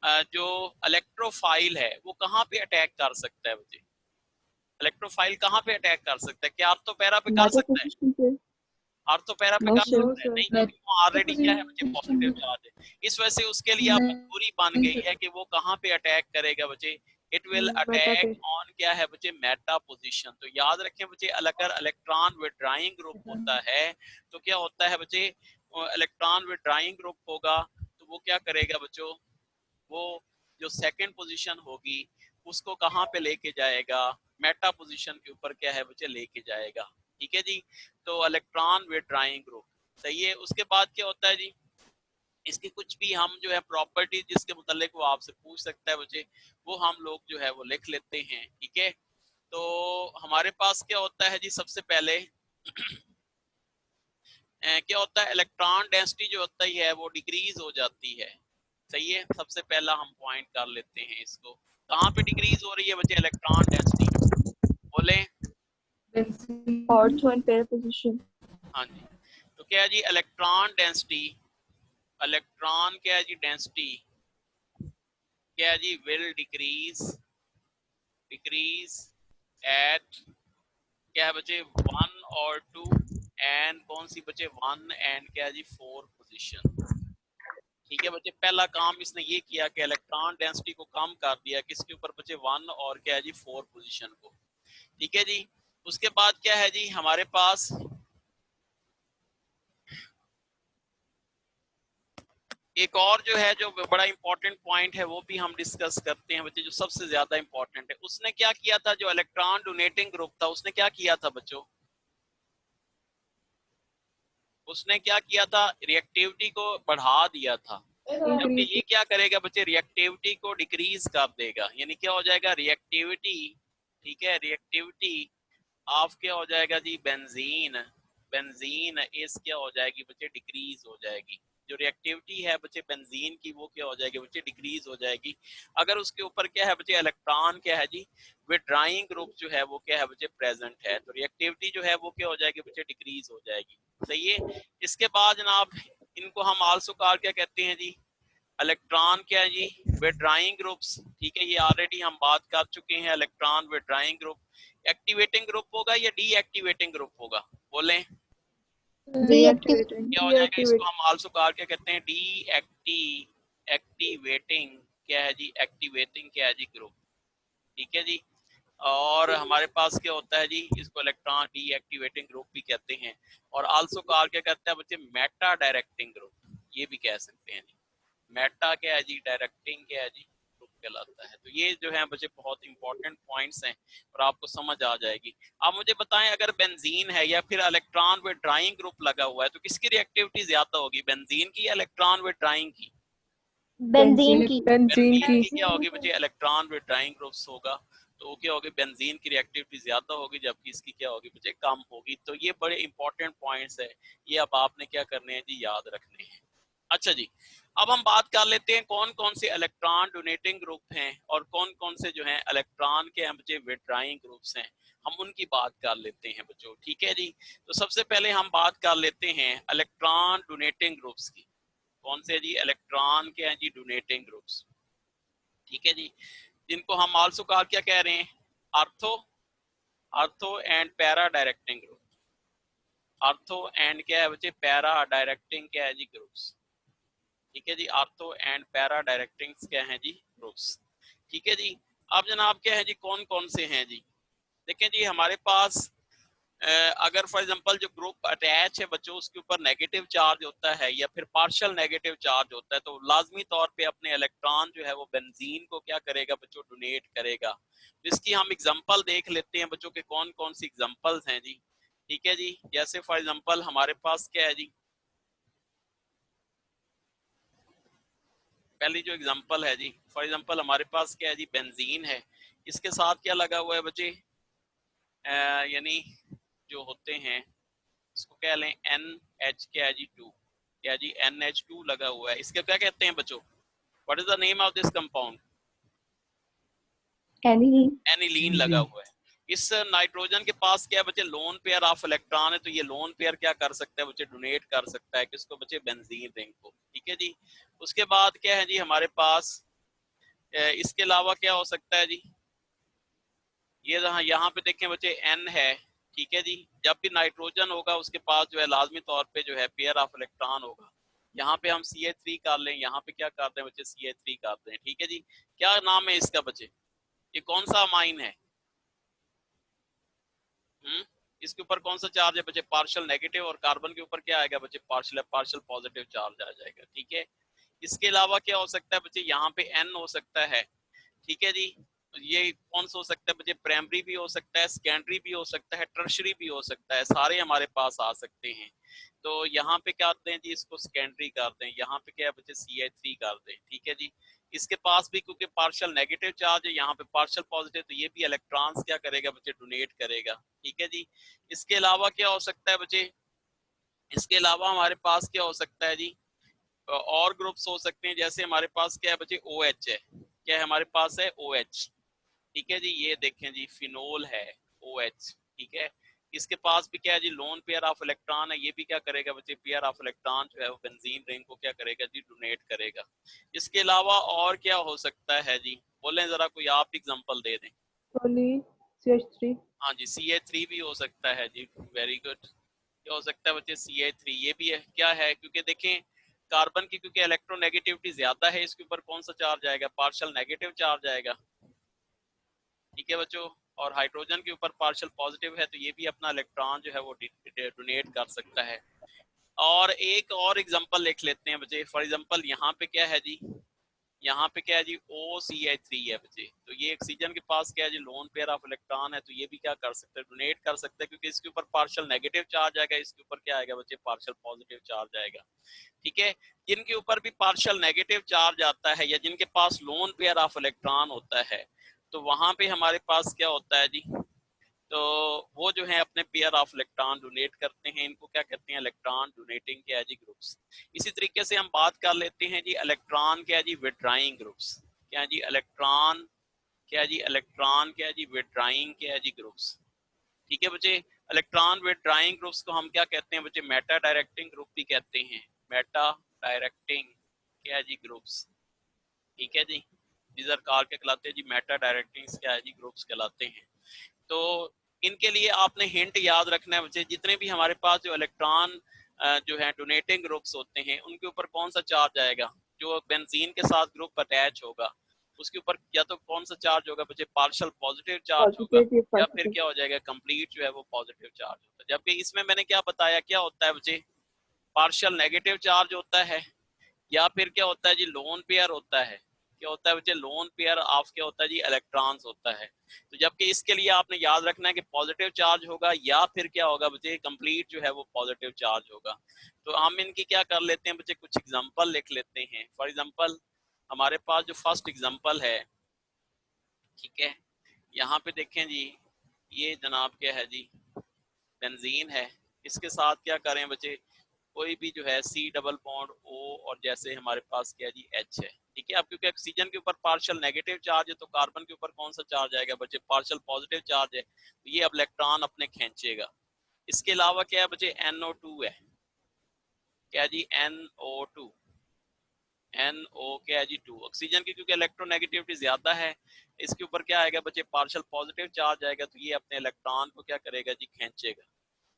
जो इलेक्ट्रोफाइल है वो कहाँ पे अटैक कर सकता है बच्चे, इलेक्ट्रोफाइल कहाँ पे अटैक कर सकता है, क्या आर्थोपैरा पे कर मैटर सकता है, पोजीशन पे। आर्थोपैरा पे नो कर सर। सकता है, नहीं क्योंकि वो ऑलरेडी क्या है बच्चे, पॉजिटिव चार्ज है। इस वजह से उसके लिए अब मजबूरी बन गई है कि वो कहाँ पे अटैक करेगा बच्चे, इट विल मेटा पे। अटैक ऑन क्या है बच्चे, मेटा पोजीशन। तो याद रखें बच्चे, अगर इलेक्ट्रॉन विड्रॉइंग ग्रुप होता है तो क्या होता है बच्चे, इलेक्ट्रॉन विड्रॉइंग ग्रुप होगा तो वो क्या करेगा बच्चों, वो जो सेकंड पोजीशन होगी उसको कहाँ पे लेके जाएगा, मेटा पोजीशन के ऊपर क्या है बच्चे, लेके जाएगा। ठीक है जी, तो इलेक्ट्रॉन विड्रॉइंग ग्रुप। सही है, उसके बाद क्या होता है जी, इसकी कुछ भी हम जो है प्रॉपर्टी जिसके मुतालिक वो आपसे पूछ सकता है बच्चे, वो हम लोग जो है वो लिख लेते हैं। ठीक है, तो हमारे पास क्या होता है जी, सबसे पहले क्या होता है, इलेक्ट्रॉन डेंसिटी जो होता है वो डिक्रीज हो जाती है। सही है, सबसे पहला हम पॉइंट कर लेते हैं इसको, कहाँ पे डिक्रीज हो रही है बच्चे, इलेक्ट्रॉन डेंसिटी, बोले। Ortho and pair position. हाँ जी, तो क्या है जी, इलेक्ट्रॉन डेंसिटी, इलेक्ट्रॉन क्या है जी, डेंसिटी क्या है जी, विल डिक्रीज, डिक्रीज एट क्या है बच्चे, 1 और 2 एंड कौन सी बच्चे, 1 एंड क्या है जी, 4 पोजीशन। ठीक है बच्चे, पहला काम इसने ये किया कि इलेक्ट्रॉन डेंसिटी को कम कर दिया, किसके ऊपर बच्चे, 1 और क्या है जी, 4 पोजीशन को। ठीक है जी, उसके बाद क्या है जी, हमारे पास एक और जो है, जो बड़ा इंपॉर्टेंट पॉइंट है वो भी हम डिस्कस करते हैं बच्चे, जो सबसे ज्यादा इंपॉर्टेंट है। उसने क्या किया था, जो इलेक्ट्रॉन डोनेटिंग ग्रुप था उसने क्या किया था बच्चों, उसने क्या किया था, रिएक्टिविटी को बढ़ा दिया था। जबकि इंक्रीज। ये क्या करेगा बच्चे, रिएक्टिविटी को डिक्रीज कर देगा, यानी क्या हो जाएगा, रिएक्टिविटी। ठीक है, रिएक्टिविटी ऑफ क्या हो जाएगा जी, बेंजीन, बेंजीन इस क्या हो जाएगी बच्चे, डिक्रीज हो जाएगी। जो रिएक्टिविटी है बच्चे बेंजीन की वो क्या हो जाएगी बच्चे, डिक्रीज हो जाएगी। अगर उसके ऊपर क्या है बच्चे, इलेक्ट्रॉन क्या है जी, विड्रॉइंग ग्रुप जो है वो क्या है बच्चे, प्रेजेंट है, तो रिएक्टिविटी जो है वो क्या हो जाएगी बच्चे, डिक्रीज हो जाएगी। सही है, इसके बाद जनाब इनको हम आल्सो कार क्या कहते हैं जी, इलेक्ट्रॉन क्या है जी, विड्रॉइंग ग्रुप्स। ठीक है, ये ऑलरेडी हम बात कर चुके हैं, electron withdrawing group activating group होगा या डीएक्टिवेटिंग ग्रुप होगा, बोलें। डीएक्टिवेटिंग। क्या हो जाएगा, इसको हम आल्सो कार क्या कहते हैं, एक्टिवेटिंग क्या है जी, एक्टिवेटिंग क्या है जी, ग्रुप। ठीक है जी, और हमारे पास क्या होता है जी, इसको इलेक्ट्रॉन डीएक्टिवेटिंग ग्रुप भी कहते हैं। और आल्सो कार क्या कहते हैं बच्चे, मेटा डायरेक्टिंग ग्रुप, ये भी कह सकते हैं जी। मेटा क्या है जी, डायरेक्टिंग क्या है जी, ग्रुप कहलाता है। तो ये जो है बच्चे बहुत इंपॉर्टेंट पॉइंट्स हैं और आपको समझ आ जाएगी। आप मुझे बताएं, अगर बेंजीन है या फिर इलेक्ट्रॉन विड्रॉइंग ग्रुप लगा हुआ है तो किसकी रिएक्टिविटी ज्यादा होगी, बेंजीन की या इलेक्ट्रॉन विड्रॉइंग की, बेंजीन की। बेंजीन बेंजीन की। की क्या होगी बच्चे, इलेक्ट्रॉन विड्रॉइंग ग्रुप्स होगा, तो वो क्या होगी, बेंजीन की रिएक्टिविटी ज्यादा होगी जबकि इसकी क्या होगी बच्चे, कम होगी। तो ये बड़े इंपॉर्टेंट पॉइंट्स है, ये अब आपने क्या करने हैं जी, याद रखने हैं। अच्छा जी, अब हम बात कर लेते हैं कौन कौन से इलेक्ट्रॉन डोनेटिंग ग्रुप हैं और कौन कौन से जो हैं इलेक्ट्रॉन के बच्चे विड्रॉइंग ग्रुप्स हैं, हम उनकी बात कर लेते हैं बच्चों। ठीक है जी, तो सबसे पहले हम बात कर लेते हैं इलेक्ट्रॉन डोनेटिंग ग्रुप्स की। कौन से जी? इलेक्ट्रॉन के हैं जी डोनेटिंग ग्रुप्स। ठीक है जी, जिनको हम आल्सो क्या कह रहे हैं? Ortho and para directing group. Ortho and क्या है बच्चे? पैरा डायरेक्टिंग क्या है जी? ग्रुप्स। ठीक है जी, आर्थो एंड पैरा डायरेक्टिंग क्या है जी? ग्रुप्स। ठीक है जी, अब जनाब क्या है जी, कौन कौन से हैं जी? देखें जी, हमारे पास अगर फॉर एग्जांपल जो ग्रुप अटैच है बच्चों, उसके ऊपर नेगेटिव चार्ज होता है या फिर पार्शियल नेगेटिव चार्ज होता है, तो लाजमी तौर पे अपने इलेक्ट्रॉन जो है वो बेंजीन को क्या करेगा बच्चों? डोनेट करेगा। तो इसकी हम एग्जांपल देख लेते हैं बच्चों के कौन कौन सी एग्जांपल्स हैं जी। ठीक है जी, जैसे फॉर एग्जांपल हमारे पास क्या है जी, पहली जो एग्जांपल है जी, फॉर एग्जांपल हमारे पास क्या है जी? बेंजीन है, इसके साथ क्या लगा हुआ है बच्चे? यानी जो होते हैं इसको क्या लें? NH क्या है जी? 2 क्या जी? NH2 लगा हुआ है, इसके क्या कहते हैं बच्चों? What is the name of this compound? Aniline. Aniline लगा हुआ है। इस नाइट्रोजन के पास क्या है बच्चे? लोन पेयर ऑफ इलेक्ट्रॉन है, तो ये लोन पेयर क्या कर सकता है बच्चे? डोनेट कर सकता है किसको बच्चे? बेंजीन रिंग को। ठीक है जी, उसके बाद क्या है जी हमारे पास? इसके अलावा क्या हो सकता है जी? ये यहाँ पे देखें बच्चे N है। ठीक है जी, जब भी नाइट्रोजन होगा उसके पास जो है लाजमी तौर पे जो है पेयर ऑफ इलेक्ट्रॉन होगा। यहाँ पे हम CH3 कर लें, यहाँ पे क्या करते हैं बच्चे? CH3 करते हैं। ठीक है जी, क्या नाम है इसका बच्चे? ये कौन सा अमाइन है? इसके ऊपर कौन सा चार्ज है बच्चे? Partial negative. और कार्बन के ऊपर क्या आएगा बच्चे? पार्शियल पॉजिटिव चार्ज आ जाएगा। ठीक है, इसके अलावा क्या हो सकता है बच्चे? यहाँ पे N हो सकता है। ठीक है जी, ये कौन सा हो सकता है बच्चे? प्राइमरी भी हो सकता है, सेकेंडरी भी हो सकता है, टर्शरी भी हो सकता है, सारे हमारे पास आ सकते हैं। तो यहाँ पे क्या करते हैं जी? इसको सेकेंडरी करते हैं, यहाँ पे क्या है बच्चे? CH3 करते हैं। ठीक है जी, इसके पास भी क्योंकि पार्शियल नेगेटिव चार्ज है, यहाँ पे पार्शियल पॉजिटिव, तो ये भी इलेक्ट्रॉन्स क्या करेगा बच्चे? डोनेट करेगा। ठीक है जी, इसके अलावा क्या हो सकता है बच्चे? इसके अलावा हमारे पास क्या हो सकता है जी? और ग्रुप्स हो सकते हैं, जैसे हमारे पास क्या है बच्चे? OH है। क्या है हमारे पास? है OH। ठीक है जी, ये देखें जी फिनोल है, OH। ठीक है, इसके पास भी क्या है जी? लोन पेयर ऑफ इलेक्ट्रॉन है, ये भी क्या करेगा बच्चे? पेयर ऑफ इलेक्ट्रॉन जो है वो बेंजीन रिंग को क्या करेगा जी? डोनेट करेगा। इसके अलावा और क्या हो सकता है जी? बोलें जरा, कोई आप एग्जांपल दे दें। choline CH3 हाँ जी, CH3 भी हो सकता है जी, वेरी गुड। क्या हो सकता है बच्चे? CH3 ये भी है। क्या है? क्योंकि देखें कार्बन की क्योंकि इलेक्ट्रोनेगेटिविटी ज्यादा है, इसके ऊपर कौन सा चार्ज आएगा? पार्शियल नेगेटिव चार्ज आएगा। ठीक है बच्चों, और हाइड्रोजन के ऊपर पार्शियल पॉजिटिव है, तो ये भी अपना इलेक्ट्रॉन जो है वो डोनेट कर सकता है। और एक और एग्जांपल लिख लेते हैं बच्चे, फॉर एग्जांपल यहाँ पे क्या है जी? यहाँ पे क्या है जी? OCH3 है बच्चे, तो ये ऑक्सीजन के पास क्या है जी? लोन पेयर ऑफ इलेक्ट्रॉन है, तो ये भी क्या कर सकते हैं? डोनेट कर सकते हैं, क्योंकि इसके ऊपर पार्शियल नेगेटिव चार्ज आएगा, इसके ऊपर क्या आएगा बच्चे? पार्शियल पॉजिटिव चार्ज आएगा। ठीक है, जिनके ऊपर भी पार्शियल नेगेटिव चार्ज आता है या जिनके पास लोन पेयर ऑफ इलेक्ट्रॉन होता है, तो वहां पे हमारे पास क्या होता है जी? तो वो जो है अपने पेयर ऑफ इलेक्ट्रॉन डोनेट करते हैं, इनको क्या कहते हैं? इलेक्ट्रॉन डोनेटिंग क्या है जी? ग्रुप्स। इसी तरीके से हम बात कर लेते हैं जी इलेक्ट्रॉन क्या है जी? Withdrawing groups. क्या है जी? इलेक्ट्रॉन क्या है जी? इलेक्ट्रॉन क्या है जी? विड्रॉइंग क्या है जी? ग्रुप्स। ठीक है बच्चे, इलेक्ट्रॉन विड्रॉइंग ग्रुप्स को हम क्या कहते हैं बच्चे? मेटा डायरेक्टिंग ग्रुप भी कहते हैं। मेटा डायरेक्टिंग क्या है जी? ग्रुप्स। ठीक है जी, डीजर कार के कहलाते हैं जी, मेटा डायरेक्टिंग क्या है जी? ग्रुप्स कहलाते हैं। तो इनके लिए आपने हिंट याद रखना है बच्चे, जितने भी हमारे पास जो इलेक्ट्रॉन जो है डोनेटिंग ग्रुप्स होते हैं, उनके ऊपर कौन सा चार्ज आएगा? जो बेंजीन के साथ ग्रुप अटैच होगा उसके ऊपर या तो कौन सा चार्ज होगा बच्चे? पार्शियल पॉजिटिव चार्ज होगा, पॉजिटिव या फिर क्या हो जाएगा? कंप्लीट जो है वो पॉजिटिव चार्ज होगा। जबकि इसमें मैंने क्या बताया, क्या होता है बच्चे? पार्शियल नेगेटिव चार्ज होता है, या फिर क्या होता है जी? लोन पेयर होता है। क्या होता है बच्चे? लोन पेयर ऑफ क्या होता है जी? इलेक्ट्रॉन्स होता है। तो जबकि इसके लिए आपने याद रखना है कि पॉजिटिव चार्ज होगा या फिर क्या होगा बच्चे? कंप्लीट जो है वो पॉजिटिव चार्ज होगा। तो हम इनकी क्या कर लेते हैं बच्चे? कुछ एग्जांपल लिख लेते हैं। फॉर एग्जांपल हमारे पास जो फर्स्ट एग्जांपल है, ठीक है, यहाँ पे देखें जी, ये जनाब क्या है जी? बेंजीन है, इसके साथ क्या करें बच्चे? कोई भी जो है C डबल बॉन्ड O और जैसे हमारे पास क्या है जी H है, ठीक है। अब क्योंकि ऑक्सीजन के ऊपर पार्शियल नेगेटिव चार्ज है तो कार्बन के ऊपर कौन सा चार्ज आएगा बच्चे, पार्शियल पॉजिटिव चार्ज है, तो ये अब इलेक्ट्रॉन अपने खींचेगा। इसके अलावा क्या है बच्चे, NO2 है, क्या जी NO2, NO क्या है जी 2। ऑक्सीजन की क्योंकि इलेक्ट्रोनेगेटिविटी ज्यादा है, इसके ऊपर क्या आएगा बच्चे, पार्शियल पॉजिटिव चार्ज आएगा, तो ये अपने इलेक्ट्रॉन को क्या करेगा जी, खींचेगा,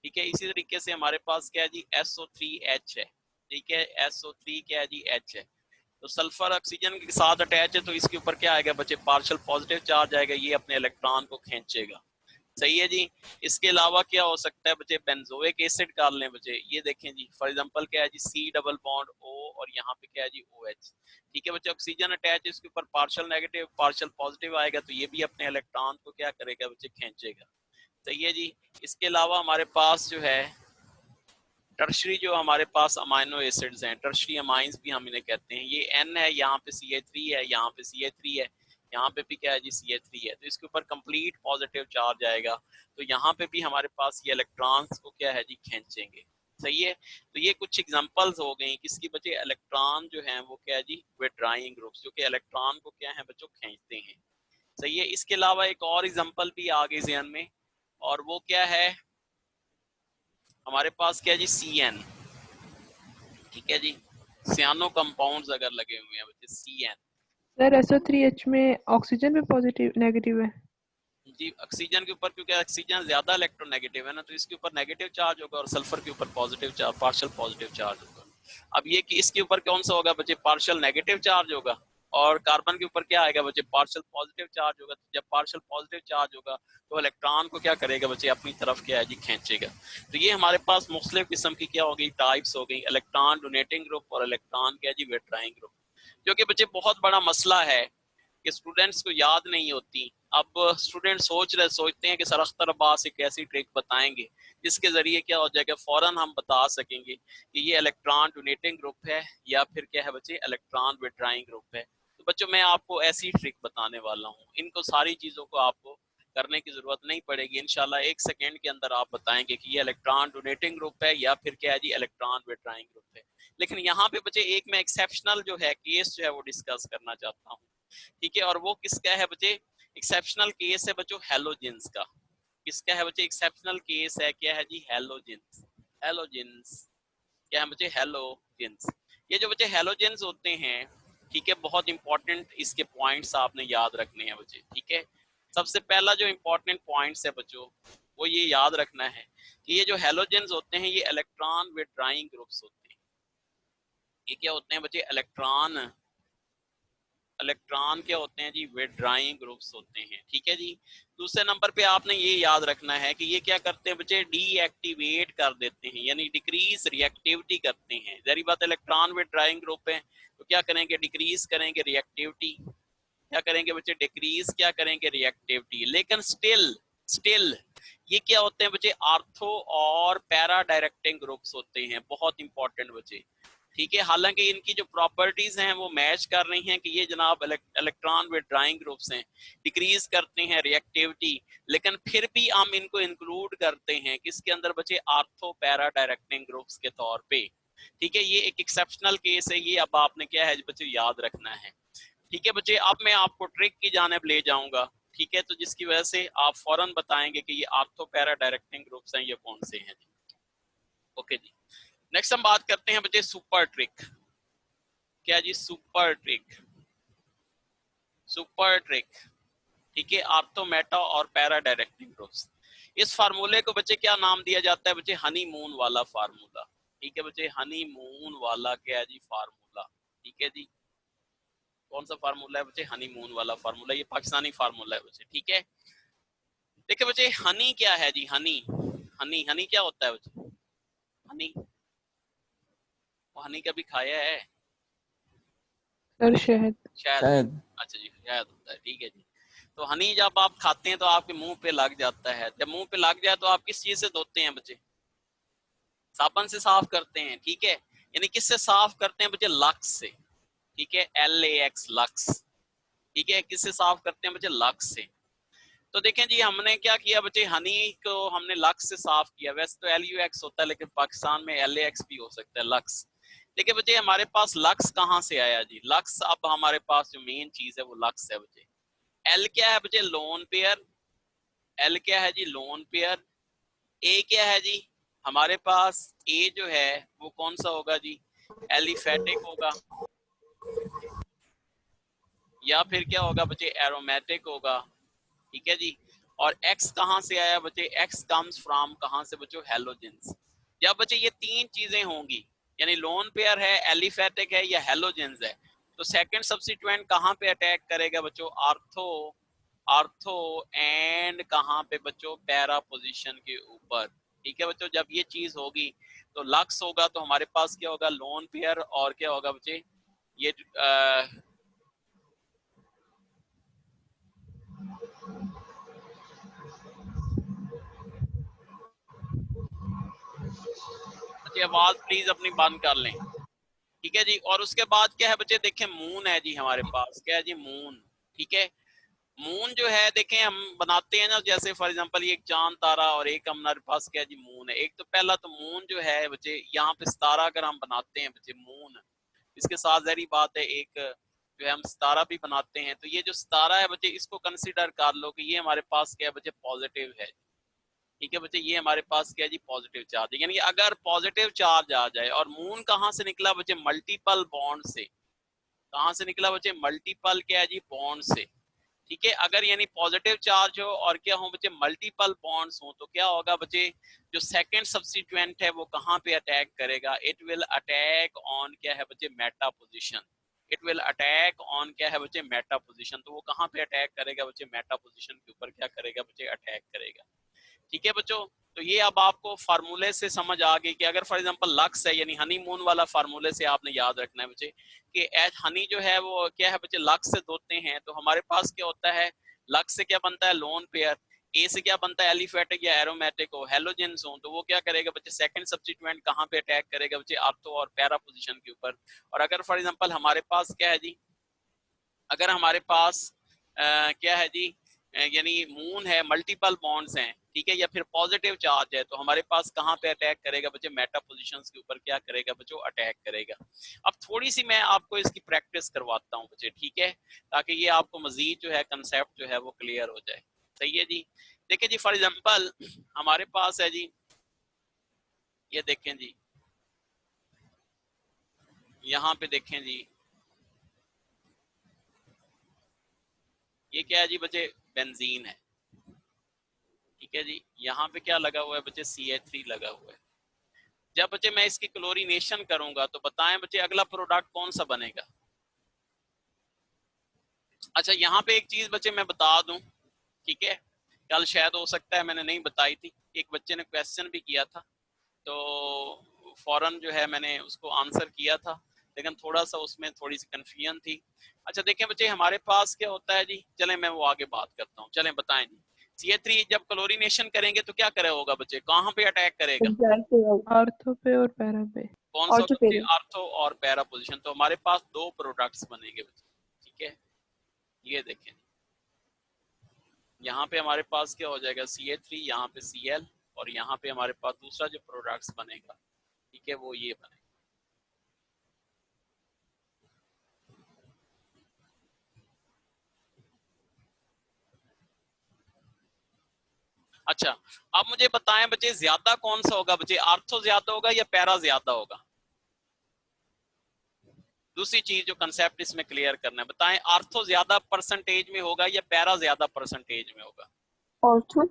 ठीक है। इसी तरीके से हमारे पास क्या है जी SO3H है, ठीक है, SO3 क्या है जी H है, तो सल्फर ऑक्सीजन के साथ अटैच है तो इसके ऊपर क्या आएगा बच्चे, पार्शियल पॉजिटिव चार्ज आएगा, ये अपने इलेक्ट्रॉन को खींचेगा, सही है जी। इसके अलावा क्या हो सकता है बच्चे, बेंजोइक एसिड कर लें बच्चे, ये देखें जी, फॉर एग्जांपल क्या है जी C डबल बॉन्ड O और यहाँ पे क्या है जी OH, ठीक है बच्चे। ऑक्सीजन अटैच है, इसके ऊपर पार्शियल नेगेटिव पार्शियल पॉजिटिव आएगा, तो ये भी अपने इलेक्ट्रॉन को क्या करेगा बच्चे, खींचेगा, सही है जी। इसके अलावा हमारे पास जो है टर्शरी, जो हमारे पास अमाइनो एसिड्स हैं, टर्शरी अमाइंस भी हम इन्हें कहते हैं, ये N है, यहाँ पे CH3 है, यहाँ पे CH3 है, यहाँ पे भी क्या है जी CH3 है, तो इसके ऊपर कंप्लीट पॉजिटिव चार्ज आएगा, तो यहाँ पे भी हमारे पास ये इलेक्ट्रॉन्स को क्या है जी, खींचेंगे, सही है। तो ये कुछ एग्जांपल्स हो गई किसकी बच्चे, इलेक्ट्रॉन जो है वो क्या है जी, विथड्राइंग ग्रुप्स, जो कि इलेक्ट्रॉन को क्या है बच्चों, खींचते हैं, सही है। इसके अलावा एक और एग्जांपल भी आ गई ज़हन में, और वो क्या है हमारे पास, क्या है जी CN, ठीक है जी, सियानो कंपाउंड्स अगर लगे हुए हैं बच्चे CN, सर SO3H में ऑक्सीजन में पॉजिटिव नेगेटिव है। जी ऑक्सीजन के ऊपर क्योंकि ऑक्सीजन ज्यादा इलेक्ट्रोनेगेटिव है ना, तो इसके ऊपर नेगेटिव चार्ज होगा और सल्फर के ऊपर positive charge, partial positive charge होगा। अब ये कि इसके ऊपर कौन सा होगा बच्चे, पार्शियल नेगेटिव चार्ज होगा, और कार्बन के ऊपर क्या आएगा बच्चे, पार्शियल पॉजिटिव चार्ज होगा। तो जब पार्शियल पॉजिटिव चार्ज होगा तो इलेक्ट्रॉन को क्या करेगा बच्चे, अपनी तरफ क्या है जी, खींचेगा। तो ये हमारे पास मुख्तलिफ किस्म की क्या हो गई, टाइप्स हो गई, इलेक्ट्रॉन डोनेटिंग ग्रुप और इलेक्ट्रॉन क्या जी, विथड्राइंग ग्रुप, जो कि बच्चे बहुत बड़ा मसला है कि स्टूडेंट्स को याद नहीं होती। अब स्टूडेंट सोचते हैं कि सर अख्तर अब्बास एक ऐसी ट्रिक बताएंगे जिसके जरिए क्या हो जाएगा, फौरन हम बता सकेंगे कि ये इलेक्ट्रॉन डोनेटिंग ग्रुप है या फिर क्या है बच्चे, इलेक्ट्रॉन विथड्राइंग ग्रुप है। तो बच्चों मैं आपको ऐसी ट्रिक बताने वाला हूँ, इनको सारी चीजों को आपको करने की जरूरत नहीं पड़ेगी, इंशाल्लाह 1 सेकेंड के अंदर आप बताएंगे कि ये इलेक्ट्रॉन डोनेटिंग ग्रुप है या फिर क्या है जी, इलेक्ट्रॉन विथड्राइंग ग्रुप है। लेकिन यहाँ पे बच्चे एक मैं एक्सेप्शनल जो है केस जो है वो डिस्कस करना चाहता हूँ, ठीक है। और वो किसका है बच्चे, एक्सेप्शनल केस है बच्चों हैलोजेंस का। किसका है बच्चे, एक्सेप्शनल केस है, क्या है जी, हैलोजेंस। हैलोजेंस क्या है बच्चे, हैलोजेंस। ये जो बच्चे हैलोजेंस होते हैं, ठीक है, बहुत इंपॉर्टेंट इसके पॉइंट्स आपने याद रखने हैं बच्चे, ठीक है। सबसे पहला जो इंपॉर्टेंट पॉइंट्स है बच्चों वो ये याद रखना है कि ये जो हैलोजेंस होते हैं ये इलेक्ट्रॉन विथड्राइंग ग्रुप्स होते हैं। ये क्या होते हैं बच्चे, इलेक्ट्रॉन क्या होते हैं जी, विथड्राइंग ग्रुप्स होते हैं, ठीक है जी। दूसरे नंबर पे आपने ये याद रखना है कि ये क्या करते हैं बच्चे, डीएक्टिवेट कर देते हैं, यानी डिक्रीज रिएक्टिविटी करते हैं। जरी बात इलेक्ट्रॉन विथड्राइंग ग्रुप है तो क्या करेंगे, डिक्रीज करेंगे रिएक्टिविटी, क्या करेंगे बच्चे, डिक्रीज क्या करेंगे रिएक्टिविटी। लेकिन स्टिल ये क्या होते हैं बच्चे, आर्थो और पैरा डायरेक्टिंग ग्रुप्स होते हैं, बहुत इंपॉर्टेंट बच्चे, ठीक है। हालांकि इनकी जो प्रॉपर्टीज हैं वो मैच कर रही हैं कि ये जनाब इलेक्ट्रॉन विथड्राइंग ग्रुप्स हैं, डिक्रीज करते हैं रिएक्टिविटी, लेकिन फिर भी हम इनको इंक्लूड करते हैं किसके अंदर बच्चे, आर्थो पैरा डायरेक्टिंग ग्रुप्स के तौर पे, ठीक है। ये एक एक्सेप्शनल केस है, ये अब आपने क्या है बच्चे याद रखना है, ठीक है बच्चे। अब मैं आपको ट्रिक की जानिब ले जाऊंगा, ठीक है, तो जिसकी वजह से आप फौरन बताएंगे कि ये आर्थो पैरा डायरेक्टिंग ग्रुप्स हैं, ये कौन से हैं जी। ओके जी, नेक्स्ट हम बात करते हैं बच्चे सुपर ट्रिक। क्या जी, सुपर ट्रिक, सुपर ट्रिक, ठीक है, आर्थो मेटा और पैरा डायरेक्टिंग ग्रुप्स। इस फार्मूले को बच्चे क्या नाम दिया जाता है बच्चे, हनीमून वाला फार्मूला, ठीक है बच्चे, हनीमून वाला क्या है जी, फार्मूला, ठीक है जी। कौन सा फार्मूला है बच्चे, हनीमून वाला फार्मूला, ये पाकिस्तानी फार्मूला है बच्चे, ठीक है। देखिए बच्चे हनी क्या है जी, हनी, हनी हनी क्या होता है बच्चे, हनी, वो हनी कभी खाया है, सर शहद। शायद, अच्छा जी शायद होता है, ठीक है जी। तो हनी जब आप खाते हैं तो आपके मुंह पे लग जाता है, जब मुंह पे लग जाए तो आप किस चीज से धोते हैं बच्चे, साबुन से साफ करते हैं, ठीक है। यानी किससे साफ करते हैं बच्चे, लक्स से, ठीक है, LAX लक्स, ठीक है, किससे साफ करते हैं बच्चे, लक्स से। तो देखें जी, हमने क्या किया बच्चे, हनी को हमने लक्स से साफ किया। वैसे तो LUX होता है, लेकिन पाकिस्तान में LAX भी हो सकता है, लक्स। देखिए बच्चे, हमारे पास लक्स कहाँ से आया जी? लक्स, अब हमारे पास जो मेन चीज है वो लक्स है बच्चे। L क्या है बच्चे? Lone pair. L क्या है जी? Lone pair. A क्या है जी? हमारे पास A जो है वो कौन सा होगा जी? एलिफेटिक होगा, या फिर क्या होगा बच्चे? एरोमेटिक होगा। ठीक है जी। और X कहाँ से आया बच्चे? X कम्स फ्रॉम कहाँ से बच्चों? हेलोजेंस। जब बच्चे ये तीन चीजें होंगी, यानी लोन पेयर है, एलिफेटिक है, या हेलोजेंस है, तो सेकंड सब्स्टिट्यूएंट कहाँ पे अटैक करेगा बच्चों? आर्थो, आर्थो एंड कहाँ पे बच्चों? पैरा पोजीशन के ऊपर। ठीक है बच्चों, जब ये चीज होगी तो लक्स होगा, तो हमारे पास क्या होगा? Lone pair. और क्या होगा बच्चे? ये बच्चे आवाज प्लीज अपनी बंद कर लें। ठीक है जी। और उसके बाद क्या है बच्चे? देखें, मून है जी हमारे पास। क्या है जी? मून। ठीक है। मून जो है देखें, हम बनाते हैं ना, जैसे फॉर एग्जांपल ये एक चांद तारा और एक हमारे पास क्या है जी? मून है। एक तो पहला तो मून जो है बच्चे, यहाँ पे सितारा अगर हम बनाते हैं बच्चे, मून, इसके साथ जहरी बात है, एक जो है हम सितारा भी बनाते हैं, तो ये जो सितारा है बच्चे, इसको कंसिडर कर लो कि ये हमारे पास क्या है बच्चे? पॉजिटिव है। ठीक है बच्चे, ये हमारे पास क्या है जी? पॉजिटिव चार्ज है। यानी अगर पॉजिटिव चार्ज आ जाए, और मून कहाँ से निकला बच्चे? मल्टीपल बॉन्ड से। कहाँ से निकला बच्चे? मल्टीपल क्या है जी? बॉन्ड से। ठीक है। अगर यानी पॉजिटिव चार्ज हो और क्या हो बच्चे? मल्टीपल बॉन्ड्स हो, तो क्या होगा बच्चे? जो सेकंड सब्स्टिट्यूएंट है वो कहाँ पे अटैक करेगा? इट विल अटैक ऑन क्या है बच्चे? Meta position. It will attack on क्या है बच्चे? Meta position. तो वो कहाँ पे अटैक करेगा बच्चे? मेटा पोजीशन के ऊपर क्या करेगा बच्चे? अटैक करेगा। ठीक है बच्चों, तो ये अब आपको फार्मूले से समझ आ गई कि अगर फॉर एग्जांपल लक्स है, यानी हनी मून वाला फार्मूले से आपने याद रखना है बच्चे कि हनी जो है वो क्या है बच्चे? लक्स से धोते हैं, तो हमारे पास क्या होता है? लक्स से क्या बनता है? Lone pair. ए से क्या बनता है? एलिफेटिक या एरोमेटिक हो, हेलोजेंस हो, तो वो क्या करेगा बच्चे? सेकंड सब्स्टिट्यूएंट कहाँ पे अटैक करेगा बच्चे? आर्थो और पैरा पोजीशन के ऊपर। और अगर फॉर एग्जांपल हमारे पास क्या है जी? अगर हमारे पास क्या है जी? यानी मून है, मल्टीपल बॉन्ड्स हैं, ठीक है, या फिर पॉजिटिव चार्ज है, तो हमारे पास कहाँ पे अटैक करेगा बच्चे? मेटा पोजीशंस के ऊपर क्या करेगा बच्चों? अटैक करेगा। अब थोड़ी सी मैं आपको इसकी प्रैक्टिस करवाता हूँ बच्चे, ठीक है, ताकि ये आपको मजीद जो है कंसेप्ट जो है वो क्लियर हो जाए। सही है जी। देखिए जी, फॉर एग्जाम्पल हमारे पास है जी, ये देखें जी, यहाँ पे देखें जी, ये क्या है जी बच्चे? बेंजीन है। ठीक है जी। यहाँ पे क्या लगा हुआ है बच्चे? CH3 लगा हुआ है। जब बच्चे मैं इसकी क्लोरीनेशन करूंगा तो बताएं बच्चे अगला प्रोडक्ट कौन सा बनेगा? अच्छा, यहाँ पे एक चीज बच्चे मैं बता दूं, ठीक है, कल शायद हो सकता है मैंने नहीं बताई थी, एक बच्चे ने क्वेश्चन भी किया था, तो फौरन जो है मैंने उसको आंसर किया था, लेकिन थोड़ा सा उसमें थोड़ी सी कंफ्यूजन थी। अच्छा देखें बच्चे, हमारे पास क्या होता है जी, चलें मैं वो आगे बात करता हूँ, चलें बताएं जी। CH3 जब क्लोरीनेशन करेंगे तो क्या करे होगा बच्चे? कहाँ पे अटैक करेगा? आर्थो पे और पैरा पे। कौन सा होगा बच्चे? आर्थो और पैरा पोजीशन। तो हमारे पास दो प्रोडक्ट्स बनेंगे बच्चे। ठीक है, ये देखें, यहाँ पे हमारे पास क्या हो जाएगा? CH3, यहाँ पे Cl, और यहाँ पे हमारे पास दूसरा जो प्रोडक्ट्स बनेगा, ठीक है, वो ये बनेगा। अच्छा, अब मुझे बताएं बच्चे, ज्यादा कौन सा होगा बच्चे? आर्थो ज्यादा होगा या पैरा ज्यादा होगा? दूसरी चीज जो कंसेप्ट इसमें क्लियर करना है, बताएं आर्थो ज्यादा परसेंटेज में होगा या पैरा ज्यादा परसेंटेज में होगा? ऑर्थो।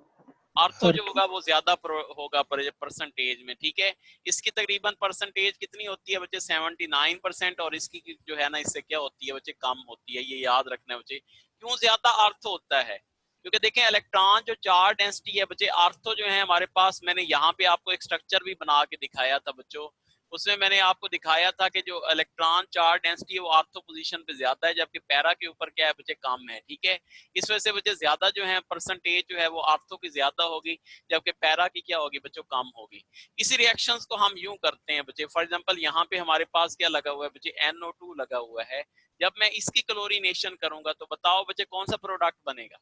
आर्थो जो होगा वो ज्यादा होगा परसेंटेज में। ठीक है, इसकी तकरीबन परसेंटेज कितनी होती है बच्चे? 79%, और इसकी जो है ना, इससे क्या होती है बच्चे? कम होती है। ये याद रखना है बच्चे। क्यों ज्यादा आर्थो होता है? क्योंकि देखें, इलेक्ट्रॉन जो चार्ज डेंसिटी है बच्चे, आर्थो जो है हमारे पास, मैंने यहाँ पे आपको एक स्ट्रक्चर भी बना के दिखाया था बच्चों, उसमें मैंने आपको दिखाया था कि जो इलेक्ट्रॉन चार्ज डेंसिटी है वो आर्थो पोजीशन पे ज्यादा है, जबकि पैरा के ऊपर क्या है बच्चे? कम है। ठीक है, इस वजह से बच्चे ज्यादा जो है परसेंटेज जो है वो आर्थो की ज्यादा होगी, जबकि पैरा की क्या होगी बच्चों? कम होगी। इसी रिएक्शंस को हम यूं करते हैं बच्चे, फॉर एग्जांपल यहाँ पे हमारे पास क्या लगा हुआ है बच्चे? NO2 लगा हुआ है। जब मैं इसकी क्लोरीनेशन करूंगा तो बताओ बच्चे कौन सा प्रोडक्ट बनेगा?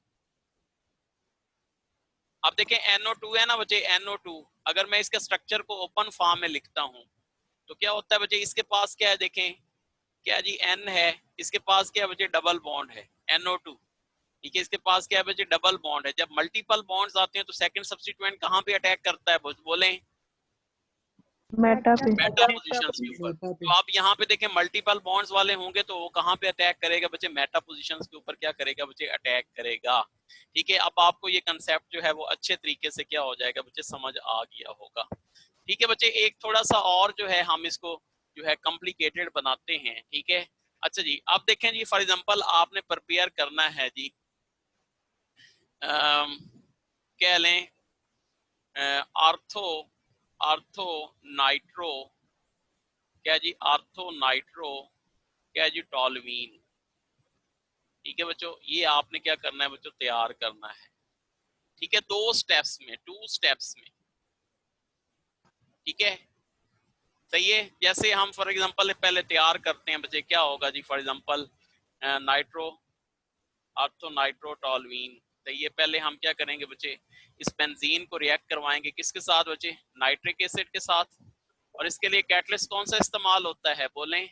अब देखें NO2 है ना बच्चे, NO2 अगर मैं इसके स्ट्रक्चर को ओपन फॉर्म में लिखता हूँ तो क्या होता है बच्चे, इसके पास क्या है देखें, क्या जी N है, इसके पास क्या है बच्चे, डबल बॉन्ड है NO2, ठीक है, इसके पास क्या है बच्चे, डबल बॉन्ड है। जब मल्टीपल बॉन्ड्स आते हैं तो सेकंड सब्स्टिट्यूएंट कहाँ पे अटैक करता है, बोलें, मेटा पे। मेटा पोजीशंस के ऊपर। तो आप यहाँ पे देखें मल्टीपल बॉन्ड्स वाले होंगे तो वो कहाँ पे अटैक करेगा बच्चे, मेटा पोजीशंस के ऊपर क्या करेगा बच्चे, अटैक करेगा। ठीक है, अब आपको ये कंसेप्ट जो है वो अच्छे तरीके से क्या हो जाएगा बच्चे, समझ आ गया होगा। ठीक है बच्चे, एक थोड़ा सा और जो है हम इसको जो है कॉम्प्लिकेटेड बनाते हैं। ठीक है, अच्छा जी, अब देखें जी, फॉर एग्जांपल आपने प्रिपेयर करना है जी, कह लें आर्थो नाइट्रो, क्या जी, आर्थो नाइट्रो, क्या जी, टॉलवीन। ठीक है बच्चों, ये आपने क्या करना है बच्चों, तैयार करना है। ठीक है, 2 स्टेप्स में, 2 स्टेप्स में। ठीक है, सही है। जैसे हम फॉर एग्जांपल पहले तैयार करते हैं बच्चे, क्या होगा जी, for example nitro, ortho nitro toluene. तो ये पहले हम क्या करेंगे बच्चे, इस बेंजीन को रिएक्ट करवाएंगे किसके साथ बच्चे, नाइट्रिक एसिड के साथ। और इसके लिए कैटलिस्ट कौन सा इस्तेमाल होता है, बोलें,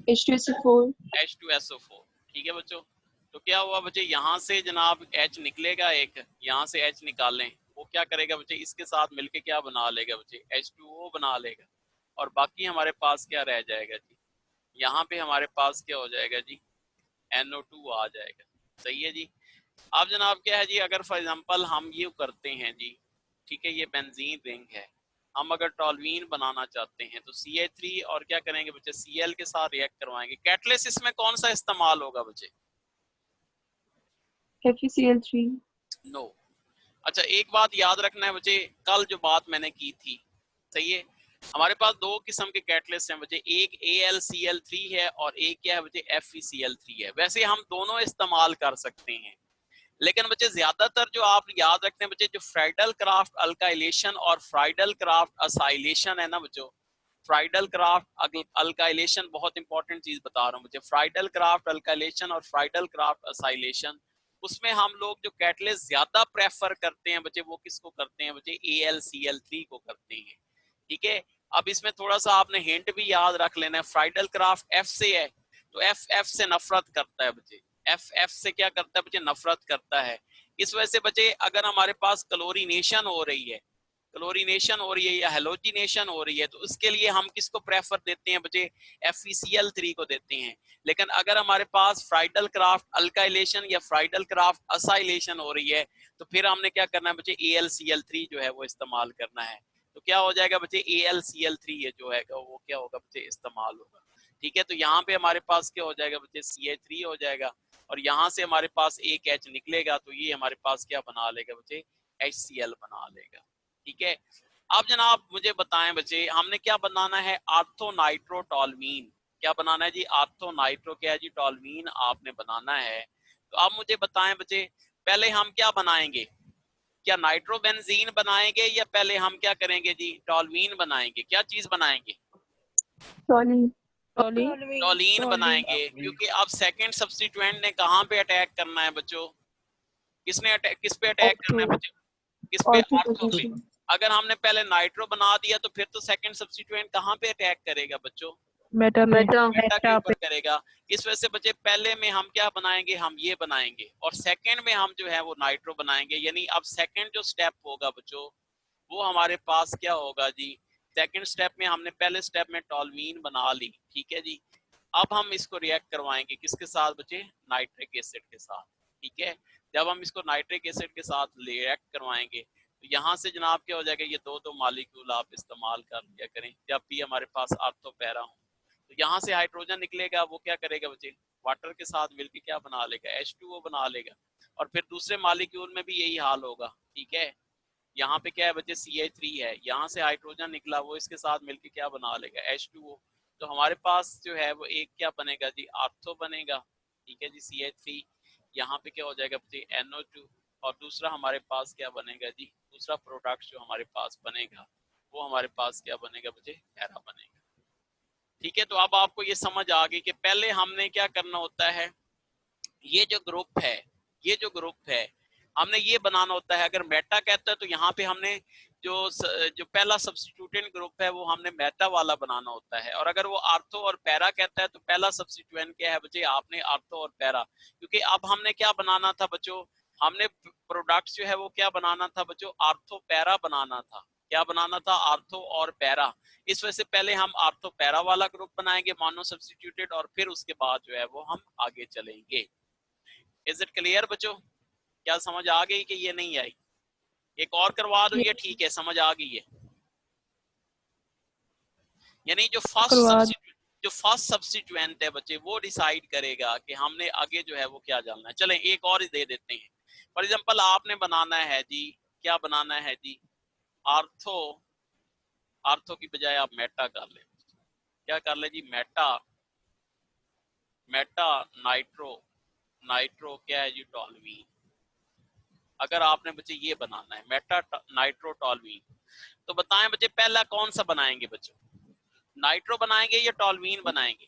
H2SO4। H2SO4। ठीक है बच्चों, तो क्या हुआ बच्चे, यहाँ से जनाब H निकलेगा एक, यहाँ से H निकालें, वो क्या करेगा बच्चे, इसके साथ मिलके क्या बना लेगा बच्चे, H2O बना लेगा। और बाकी हमारे पास क्या रह जाएगा जी, यहाँ पे हमारे पास क्या हो जाएगा जी, NO2 आ जाएगा। सही है जी। अब जनाब क्या है जी, अगर फॉर एग्जांपल हम ये करते हैं जी, ठीक है, ये बेंजीन रिंग है, हम अगर टॉलवीन बनाना चाहते हैं तो CH3 और क्या करेंगे बच्चे, Cl के साथ रिएक्ट करवाएंगे। कैटलिस्ट इसमें कौन सा इस्तेमाल होगा बच्चे, FeCl3। नो। अच्छा, एक बात याद रखना है बच्चे, कल जो बात मैंने की थी, सही है, हमारे पास 2 किस्म के कैटलिस्ट हैं बच्चे, एक AlCl3 है और एक क्या है बच्चे, FeCl3 है। वैसे हम दोनों इस्तेमाल कर सकते हैं, लेकिन बच्चे ज्यादातर जो आप याद रखते हैं बच्चे, जो फ्राइडल क्राफ्ट अल्काइलेशन और फ्राइडल क्राफ्ट असाइलेशन है ना बच्चों, फ्राइडल क्राफ्ट अल्काइलेशन बहुत इंपॉर्टेंट चीज बता रहा हूँ मुझे, फ्राइडल क्राफ्ट अल्काइलेशन और फ्राइडल क्राफ्ट असाइलेशन, उसमें हम लोग जो कैटलिस्ट ज्यादा प्रेफर करते हैं बच्चे, वो किसको करते हैं बच्चे, AlCl3 को करते हैं। ठीक है, अब इसमें थोड़ा सा आपने हिंट भी याद रख लेना है, फ्राइडल क्राफ्ट F से है तो F से नफरत करता है बच्चे, F से क्या करता है बच्चे, नफरत करता है। इस वजह से बच्चे अगर हमारे पास क्लोरीनेशन हो रही है, क्लोरीनेशन हो रही है या हेलोजिनेशन हो रही है, तो उसके लिए हम किसको प्रेफर देते हैं बच्चे, FeCl3 को देते हैं। लेकिन अगर हमारे पास फ्राइडल क्राफ्ट अल्काइलेशन या फ्राइडल क्राफ्ट असाइलेशन हो रही है तो फिर हमने क्या करना है बच्चे, AlCl3 जो है वो इस्तेमाल करना है। तो क्या हो जाएगा बच्चे, AlCl3 जो है वो क्या होगा बच्चे, इस्तेमाल होगा। ठीक है, तो यहाँ पे हमारे पास क्या हो जाएगा बच्चे, CH3 हो जाएगा, और यहाँ से हमारे पास एक H निकलेगा तो ये हमारे पास क्या बना लेगा बच्चे, HCl बना लेगा। ठीक है, अब जनाब मुझे बताएं बच्चे, हमने क्या बनाना है, आर्थो नाइट्रो टॉलवीन। क्या बनाना है जी, आर्थो नाइट्रो क्या है जी, टॉलवीन आपने बनाना है। तो आप मुझे बताएं बच्चे, पहले हम क्या बनाएंगे, क्या नाइट्रोबेंजीन बनाएंगे या पहले हम क्या करेंगे जी, टॉलवीन बनाएंगे, क्या चीज बनाएंगे, टॉलीन बनाएंगे, क्योंकि अब सेकंड सब्स्टिट्यूएंट ने कहां पे अटैक करना है बच्चों, किस पे अटैक करना है बच्चों, किस पे, ऑर्थो पे। अगर हमने पहले नाइट्रो बना दिया तो फिर तो सेकंड सब्स्टिट्यूएंट कहां पे अटैक करेगा बच्चों, मेटा मेटा के ऊपर करेगा। इस वजह से बच्चे पहले में हम क्या बनाएंगे, हम ये बनाएंगे, और सेकंड में हम जो है वो नाइट्रो बनाएंगे। यानी अब सेकंड जो स्टेप होगा बच्चों, वो हमारे पास क्या होगा जी, सेकंड स्टेप में हमने पहले स्टेप में टॉलवीन बना ली, ठीक है जी। अब हम इसको रिएक्ट करवाएंगे किसके साथ बच्चे, नाइट्रिक एसिड के साथ। ठीक है, जब हम इसको नाइट्रिक एसिड के साथ रिएक्ट करवाएंगे तो यहाँ से जनाब क्या हो जाएगा, ये दो दो मॉलिक्यूल आप इस्तेमाल कर लिया करें जब भी हमारे पास आर्थो पैरा हो। तो यहाँ से हाइड्रोजन निकलेगा, वो क्या करेगा बच्चे, वाटर के साथ मिलकर क्या बना लेगा, H2O बना लेगा। और फिर दूसरे मॉलिक्यूल में भी यही हाल होगा। ठीक है, यहाँ पे क्या है बच्चे, CH3 है, यहाँ से हाइड्रोजन निकला, वो इसके साथ मिलके क्या बना लेगा, H2O। तो हमारे पास जो है वो एक क्या बनेगा जी, आर्थो बनेगा। ठीक है जी, CH3, यहाँ पे क्या हो जाएगा बच्चे, NO2, और दूसरा हमारे पास क्या बनेगा जी, दूसरा प्रोडक्ट जो हमारे पास बनेगा वो हमारे पास क्या बनेगा बच्चे, पैरा बनेगा। ठीक है, तो अब आपको ये समझ आ गई कि पहले हमने क्या करना होता है, ये जो ग्रुप है ये जो ग्रुप है हमने ये बनाना होता है। अगर मेटा कहता है तो यहाँ पे हमने जो पहला सब्स्टिट्यूटेंट ग्रुप है वो हमने मेटा वाला बनाना होता है। और अगर वो आर्थो और पैरा कहता है तो पहला सब्स्टिट्यूएंट क्या है बच्चे, आपने आर्थो और पैरा, क्योंकि अब हमने क्या बनाना था बच्चों, हमने प्रोडक्ट जो है वो क्या बनाना था बच्चों, आर्थो पैरा बनाना था। क्या बनाना था, आर्थो और पैरा। इस वजह से पहले हम आर्थो पैरा वाला ग्रुप बनाएंगे मोनो सब्स्टिट्यूटेड, और फिर उसके बाद जो है वो हम आगे चलेंगे। इज इट क्लियर बच्चों? क्या समझ आ गई कि ये नहीं आई? एक और करवा दो, ये ठीक है, समझ आ गई है। यानी जो फर्स्ट सब्स्टिट्यूएंट है बच्चे वो डिसाइड करेगा कि हमने आगे जो है वो क्या जानना है। चलें एक और ही दे देते हैं। फॉर एग्जांपल आपने बनाना है जी, क्या बनाना है जी, आर्थो, आर्थो की बजाय आप मेटा कर ले। क्या कर ले जी, मेटा, मेटा नाइट्रो, नाइट्रो क्या है जी, टॉल्वीन। अगर आपने बच्चे ये बनाना है मेटा नाइट्रो टॉल्वीन, तो बताएं बच्चे पहला कौन सा बनाएंगे बच्चों, नाइट्रो बनाएंगे या टॉल्वीन बनाएंगे?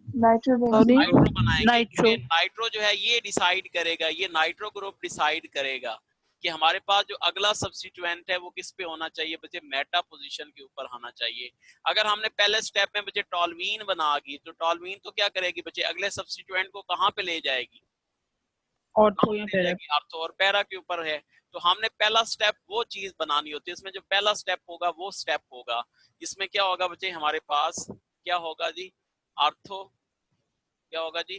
नाइट्रो बनाएंगे। नाइट्रो। ये नाइट्रो जो है ये डिसाइड करेगा, ये नाइट्रो ग्रुप डिसाइड करेगा कि हमारे पास जो अगला सब्स्टिट्यूएंट है वो किस पे होना चाहिए बच्चे, मेटा पोजीशन के ऊपर होना चाहिए। अगर हमने पहले स्टेप में बच्चे टॉल्वीन बना दी तो टॉल्वीन तो क्या करेगी बच्चे, अगले सब्स्टिट्यूएंट को कहाँ पे ले जाएगी, ऑर्थो या पैरा। आर्थो और पैरा के ऊपर है। तो हमने पहला स्टेप वो चीज बनानी होती है, इसमें जो पहला स्टेप होगा वो स्टेप होगा जिसमें क्या होगा बच्चे, हमारे पास क्या होगा जी, आर्थो, क्या होगा जी,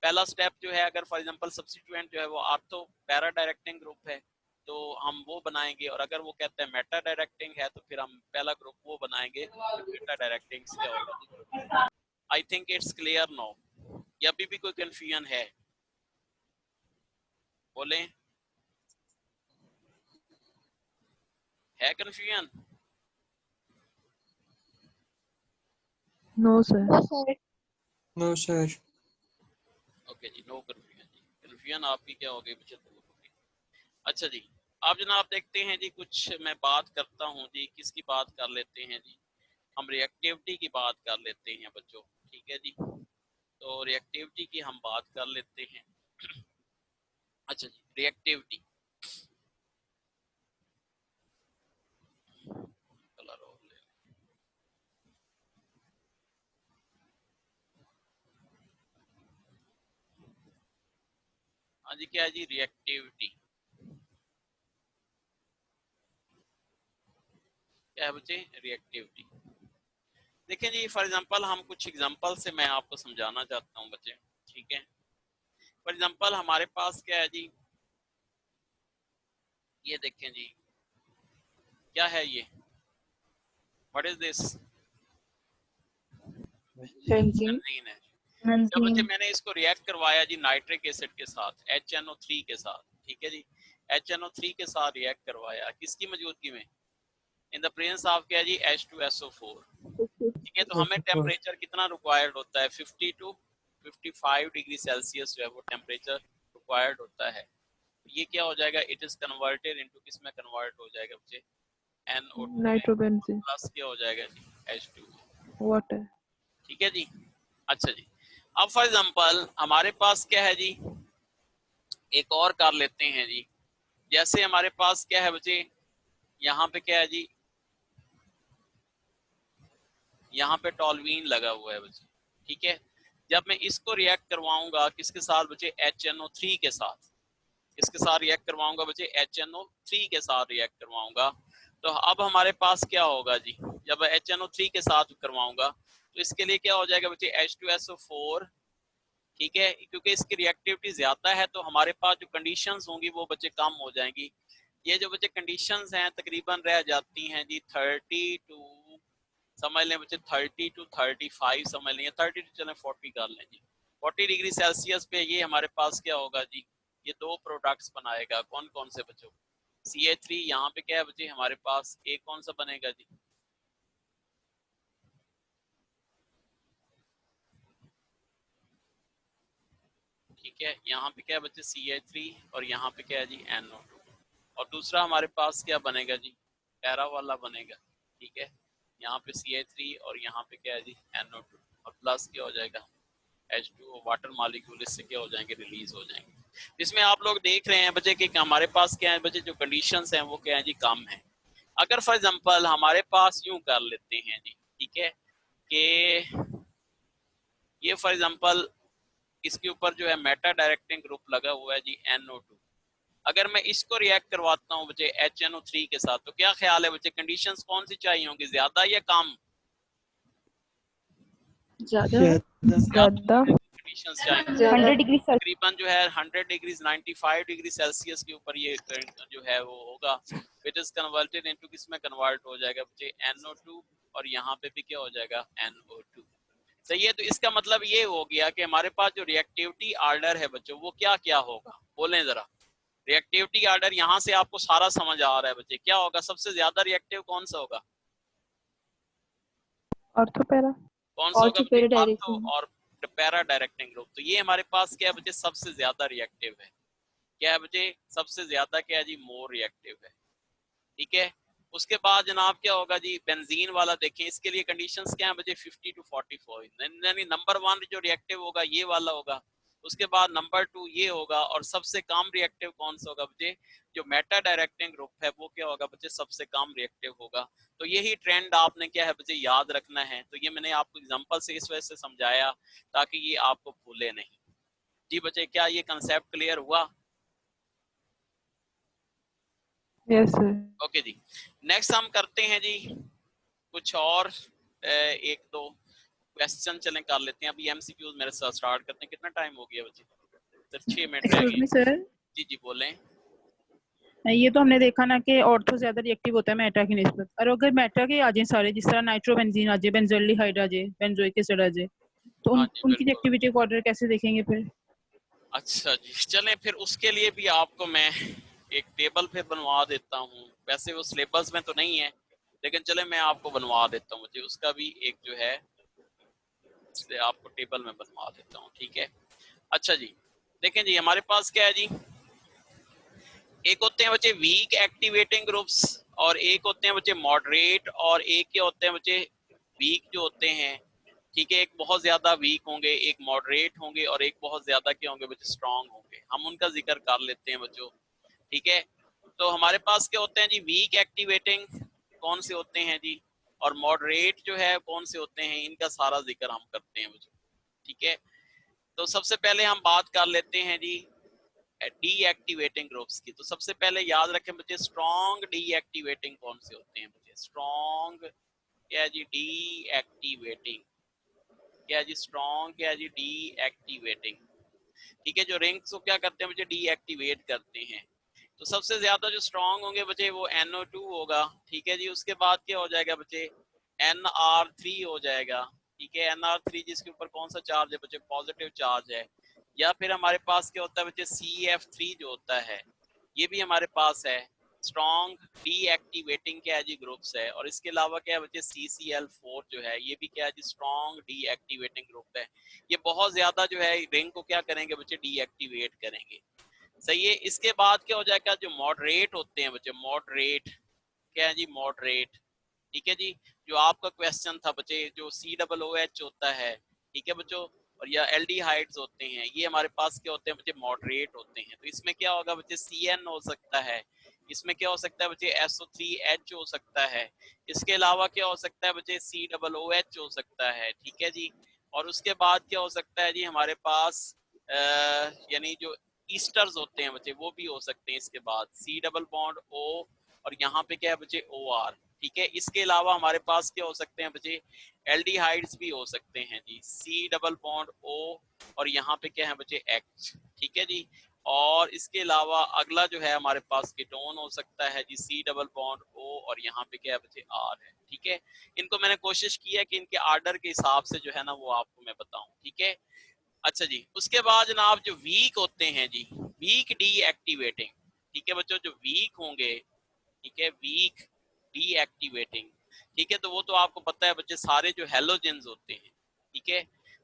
पहला स्टेप जो है, अगर फॉर एग्जांपल सब्स्टिट्यूएंट जो है वो आर्थो पैरा डायरेक्टिंग ग्रुप है तो हम वो बनाएंगे, और अगर वो कहते हैं मेटा डायरेक्टिंग है तो फिर हम पहला ग्रुप वो बनाएंगे जो मेटा डायरेक्टिंग क्या होगा जी। I think it's clear no, या अभी भी कोई कंफ्यूजन है? बोलें, है confusion? No sir. No sir. Okay जी, नो कंफ्यूजन जी, कंफ्यूजन आपकी क्या हो गई बच्चे, दूर हो गई। अच्छा जी, आप जनाब देखते हैं जी, कुछ मैं बात करता हूँ जी, किसकी बात कर लेते हैं जी, हम रिएक्टिविटी की बात कर लेते हैं बच्चों, ठीक है जी। तो रिएक्टिविटी की हम बात कर लेते हैं। अच्छा जी, रिएक्टिविटी, हाँ जी, क्या है जी रिएक्टिविटी, क्या है बच्चे रिएक्टिविटी? देखें जी, फॉर एग्जांपल हम कुछ एग्जांपल से मैं आपको समझाना चाहता हूँ बच्चे, ठीक है। फॉर एग्जांपल हमारे पास क्या है जी, ये देखें जी, क्या है ये, what is this, benzene. Benzene है। जब बच्चे मैंने इसको रिएक्ट करवाया जी नाइट्रिक एसिड के साथ, HNO3 के साथ, ठीक है जी, HNO3 के साथ रिएक्ट करवाया, किसकी मौजूदगी में, इन द प्रेजेंस ऑफ क्या जी, H2SO4, ठीक है। तो हमें टेम्परेचर कितना रिक्वायर्ड होता है, 50 टू 55 डिग्री सेल्सियस जो है वो टेम्परेचर रिक्वायर्ड होता है। ये क्या हो जाएगा, इट इज कन्वर्टेड इनटू किस में कन्वर्ट हो जाएगा बच्चे, NO2 नाइट्रोबेंजीन प्लस क्या हो जाएगा जी, H2O, वाटर। ठीक है जी। अच्छा जी, अब फॉर एग्जांपल हमारे पास क्या है जी, एक और कर लेते हैं जी, जैसे हमारे पास क्या है बच्चे, यहाँ पे क्या है जी, यहाँ पे टॉल्वीन लगा हुआ है बच्चे, ठीक है। जब मैं इसको रिएक्ट करवाऊंगा किसके साथ बच्चे, HNO3 के साथ, इसके साथ रिएक्ट करवाऊंगा बच्चे, HNO3 के साथ रिएक्ट करवाऊंगा, तो अब हमारे पास क्या होगा जी, जब HNO3 के साथ करवाऊंगा तो इसके लिए क्या हो जाएगा बच्चे, H2SO4, ठीक है। क्योंकि इसकी रिएक्टिविटी ज्यादा है तो हमारे पास जो कंडीशंस होंगी वो बच्चे कम हो जाएंगी। ये जो बच्चे कंडीशंस हैं तकरीबन रह जाती हैं जी 30 टू, समझ लें बच्चे 30 टू 35 समझ लें, 30 टू चलें 40 कर लें जी, 40 डिग्री सेल्सियस पे ये हमारे पास क्या होगा जी, ये दो प्रोडक्ट्स बनाएगा। कौन कौन से बच्चों, CH3, यहाँ पे क्या है बच्चे हमारे पास एक कौन सा बनेगा जी, ठीक है। यहाँ पे क्या है बच्चे CH3 और यहाँ पे क्या है जी NO2, और दूसरा हमारे पास क्या बनेगा जी, पैरा वाला बनेगा, ठीक है। यहाँ पे CH3 और यहाँ पे क्या है जी NO2, और प्लस क्या हो जाएगा H2O, वाटर मॉलिक्यूल इससे क्या हो जाएंगे, रिलीज हो जाएंगे। इसमें आप लोग देख रहे हैं बच्चे कि हमारे पास क्या है बच्चे, जो कंडीशंस हैं वो क्या है जी, कम है। अगर फॉर एग्जांपल हमारे पास यूं कर लेते हैं जी, ठीक है, कि ये फॉर एग्जांपल इसके ऊपर जो है मेटा डायरेक्टिंग ग्रुप लगा हुआ है जी NO2, अगर मैं इसको रिएक्ट करवाता हूँ बच्चे HNO3 के साथ, तो क्या ख्याल है बच्चे कंडीशंस कौन सी चाहिए होंगी, ज्यादा या कम? ज्यादा ज्यादा कंडीशंस चाहिए। 100 डिग्री तकरीबन जो है 100 डिग्री 95 डिग्री सेल्सियस के ऊपर ये जो है वो होगा, इट इज कन्वर्टेड इनटू किस में कन्वर्ट हो जाएगा बच्चे, NO2, और यहाँ पे भी क्या हो जाएगा, NO2। सही है, तो इसका मतलब ये हो गया कि हमारे पास जो रिएक्टिविटी ऑर्डर है बच्चों वो क्या क्या होगा, बोलें जरा। रिएक्टिविटी ऑर्डर यहाँ से आपको सारा समझ आ रहा है बच्चे, क्या होगा, सबसे ज्यादा रिएक्टिव कौन सा होगा, ऑर्थो पैरा कौन सा होगा बच्चे, ऑर्थो और पैरा डायरेक्टिंग ग्रुप। तो ये हमारे पास क्या है बच्चे, सबसे ज्यादा रिएक्टिव है। क्या है बच्चे, सबसे ज्यादा क्या है जी, मोर रिएक्टिव है। ठीक है, उसके बाद जनाब क्या होगा जी, बेंजीन वाला देखें, इसके लिए कंडीशंस क्या है बच्चे, 50 to 44, यानी नंबर 1 जो रिएक्टिव होगा ये वाला होगा, उसके बाद नंबर 2 ये होगा, और सबसे कम रिएक्टिव कौन सा होगा बच्चे, जो मेटा डायरेक्टिंग ग्रुप है वो क्या होगा बच्चे, सबसे कम रिएक्टिव होगा। तो यही ट्रेंड आपने क्या है बच्चे याद रखना है। तो ये मैंने आपको एग्जांपल से इस वजह से समझाया ताकि ये आपको भूले नहीं। जी बच्चे, क्या ये कंसेप्ट क्लियर हुआ? Yes sir. ओके जी, नेक्स्ट हम करते हैं जी कुछ और एक दो क्वेश्चन चलें कर लेते हैं। अभी एमसीक्यूज मेरे साथ स्टार्ट करते हैं। कितना टाइम हो गया बच्चे? सिर्फ 6 मिनट रह एक्सक्यूज मी गए। सर, जी जी बोलें। ये तो हमने देखा ना कि ऑर्थो ज्यादा रिएक्टिव होता है मेटा की निस्बत, और अगर मेटा के आ जाए सारे, जिस तरह नाइट्रोबेंजीन आ जाए, बेंजोल्डिहाइड आ जाए, बेंजोइक एसिड आ जाए, तो हाँ जी उनकी बिल्कुल। रिएक्टिविटी को ऑर्डर कैसे देखेंगे फिर? अच्छा जी, चलें फिर उसके लिए भी आपको मैं एक टेबल फिर बनवा देता हूँ। वैसे वो सिलेबस में तो नहीं है, लेकिन चले मैं आपको बनवा देता हूँ। मुझे उसका भी एक जो है इसलिए आपको टेबल में बनवा देता हूँ। ठीक है, अच्छा जी, देखें जी हमारे पास क्या है जी, एक होते हैं बच्चे वीक एक्टिवेटिंग ग्रुप्स, और एक होते हैं बच्चे मॉडरेट, और एक क्या होते हैं बच्चे वीक जो होते हैं। ठीक है, एक बहुत ज्यादा वीक होंगे, एक मॉडरेट होंगे, और एक बहुत ज्यादा क्या होंगे बच्चे, स्ट्रांग होंगे। हम उनका जिक्र कर लेते हैं बच्चों। ठीक है, तो हमारे पास क्या होते हैं जी, वीक एक्टिवेटिंग कौन से होते हैं जी, और मॉडरेट जो है कौन से होते हैं, इनका सारा जिक्र हम करते हैं बच्चों। ठीक है, तो सबसे पहले हम बात कर लेते हैं जी डीएक्टिवेटिंग ग्रुप्स की। तो सबसे पहले याद रखें बच्चे, स्ट्रॉन्ग डीएक्टिवेटिंग कौन से होते हैं बच्चे, स्ट्रॉन्ग क्या है जी, डीएक्टिवेटिंग क्या है जी, स्ट्रॉन्ग क्या है जी, डीएक्टिवेटिंग। ठीक है, जो रिंग्स को क्या करते हैं बच्चे, डीएक्टिवेट करते हैं। तो सबसे ज्यादा जो स्ट्रॉन्ग होंगे बच्चे वो NO2 होगा। ठीक है जी, उसके बाद क्या हो जाएगा बच्चे, NR3 हो जाएगा। ठीक है, NR3 जिसके ऊपर कौन सा चार्ज है बच्चे, पॉजिटिव चार्ज है। या फिर हमारे पास क्या होता है बच्चे, CF3 जो होता है, ये भी हमारे पास है, स्ट्रॉन्ग डीएक्टिवेटिंग क्या है जी ग्रुप्स है। और इसके अलावा क्या है बच्चे, CCl4 जो है, ये भी क्या है जी, स्ट्रॉन्ग डीएक्टिवेटिंग ग्रुप है। ये बहुत ज्यादा जो है रिंग को क्या करेंगे बच्चे, डीएक्टिवेट करेंगे। सही है, इसके बाद क्या हो जाएगा, जो मॉडरेट होते हैं बच्चे, मॉडरेट क्या है जी, मॉडरेट। ठीक है जी, जो आपका क्वेश्चन था बच्चे, जो COOH होता है, ठीक है बच्चों, और या एल्डिहाइड्स होते हैं, ये हमारे पास क्या होते हैं बच्चे, मॉडरेट होते हैं। तो इसमें क्या होगा बच्चे, CN हो सकता है, इसमें क्या हो सकता है बच्चे, SO3H हो सकता है, इसके अलावा क्या हो सकता है बच्चे, COOH हो सकता है। ठीक है जी, और उसके बाद क्या हो सकता है जी हमारे पास यानी जो ईस्टर्स होते हैं बच्चे वो भी हो सकते हैं। इसके बाद C डबल बॉन्ड O, और यहाँ पे क्या है बच्चे, OR। ठीक है, इसके अलावा हमारे पास क्या हो सकते हैं बच्चे, एल्डिहाइड्स भी हो सकते हैं जी, C डबल बॉन्ड O, और यहाँ पे क्या है बच्चे, H। ठीक है जी, और इसके अलावा अगला जो है हमारे पास कीटोन हो सकता है जी, C डबल बॉन्ड O, और यहाँ पे क्या है बच्चे, R है। ठीक है, इनको मैंने कोशिश की है कि इनके आर्डर के हिसाब से जो है ना वो आपको मैं बताऊं। ठीक है, अच्छा जी, उसके बाद जनाब जो वीक होते हैं जी, वीक डीएक्टिवेटिंग। ठीक है बच्चों, जो वीक होंगे, ठीक है, वीक डीएक्टिवेटिंग। ठीक है, तो वो तो आपको पता है बच्चे, सारे जो हेलोजेंस होते हैं, ठीक है,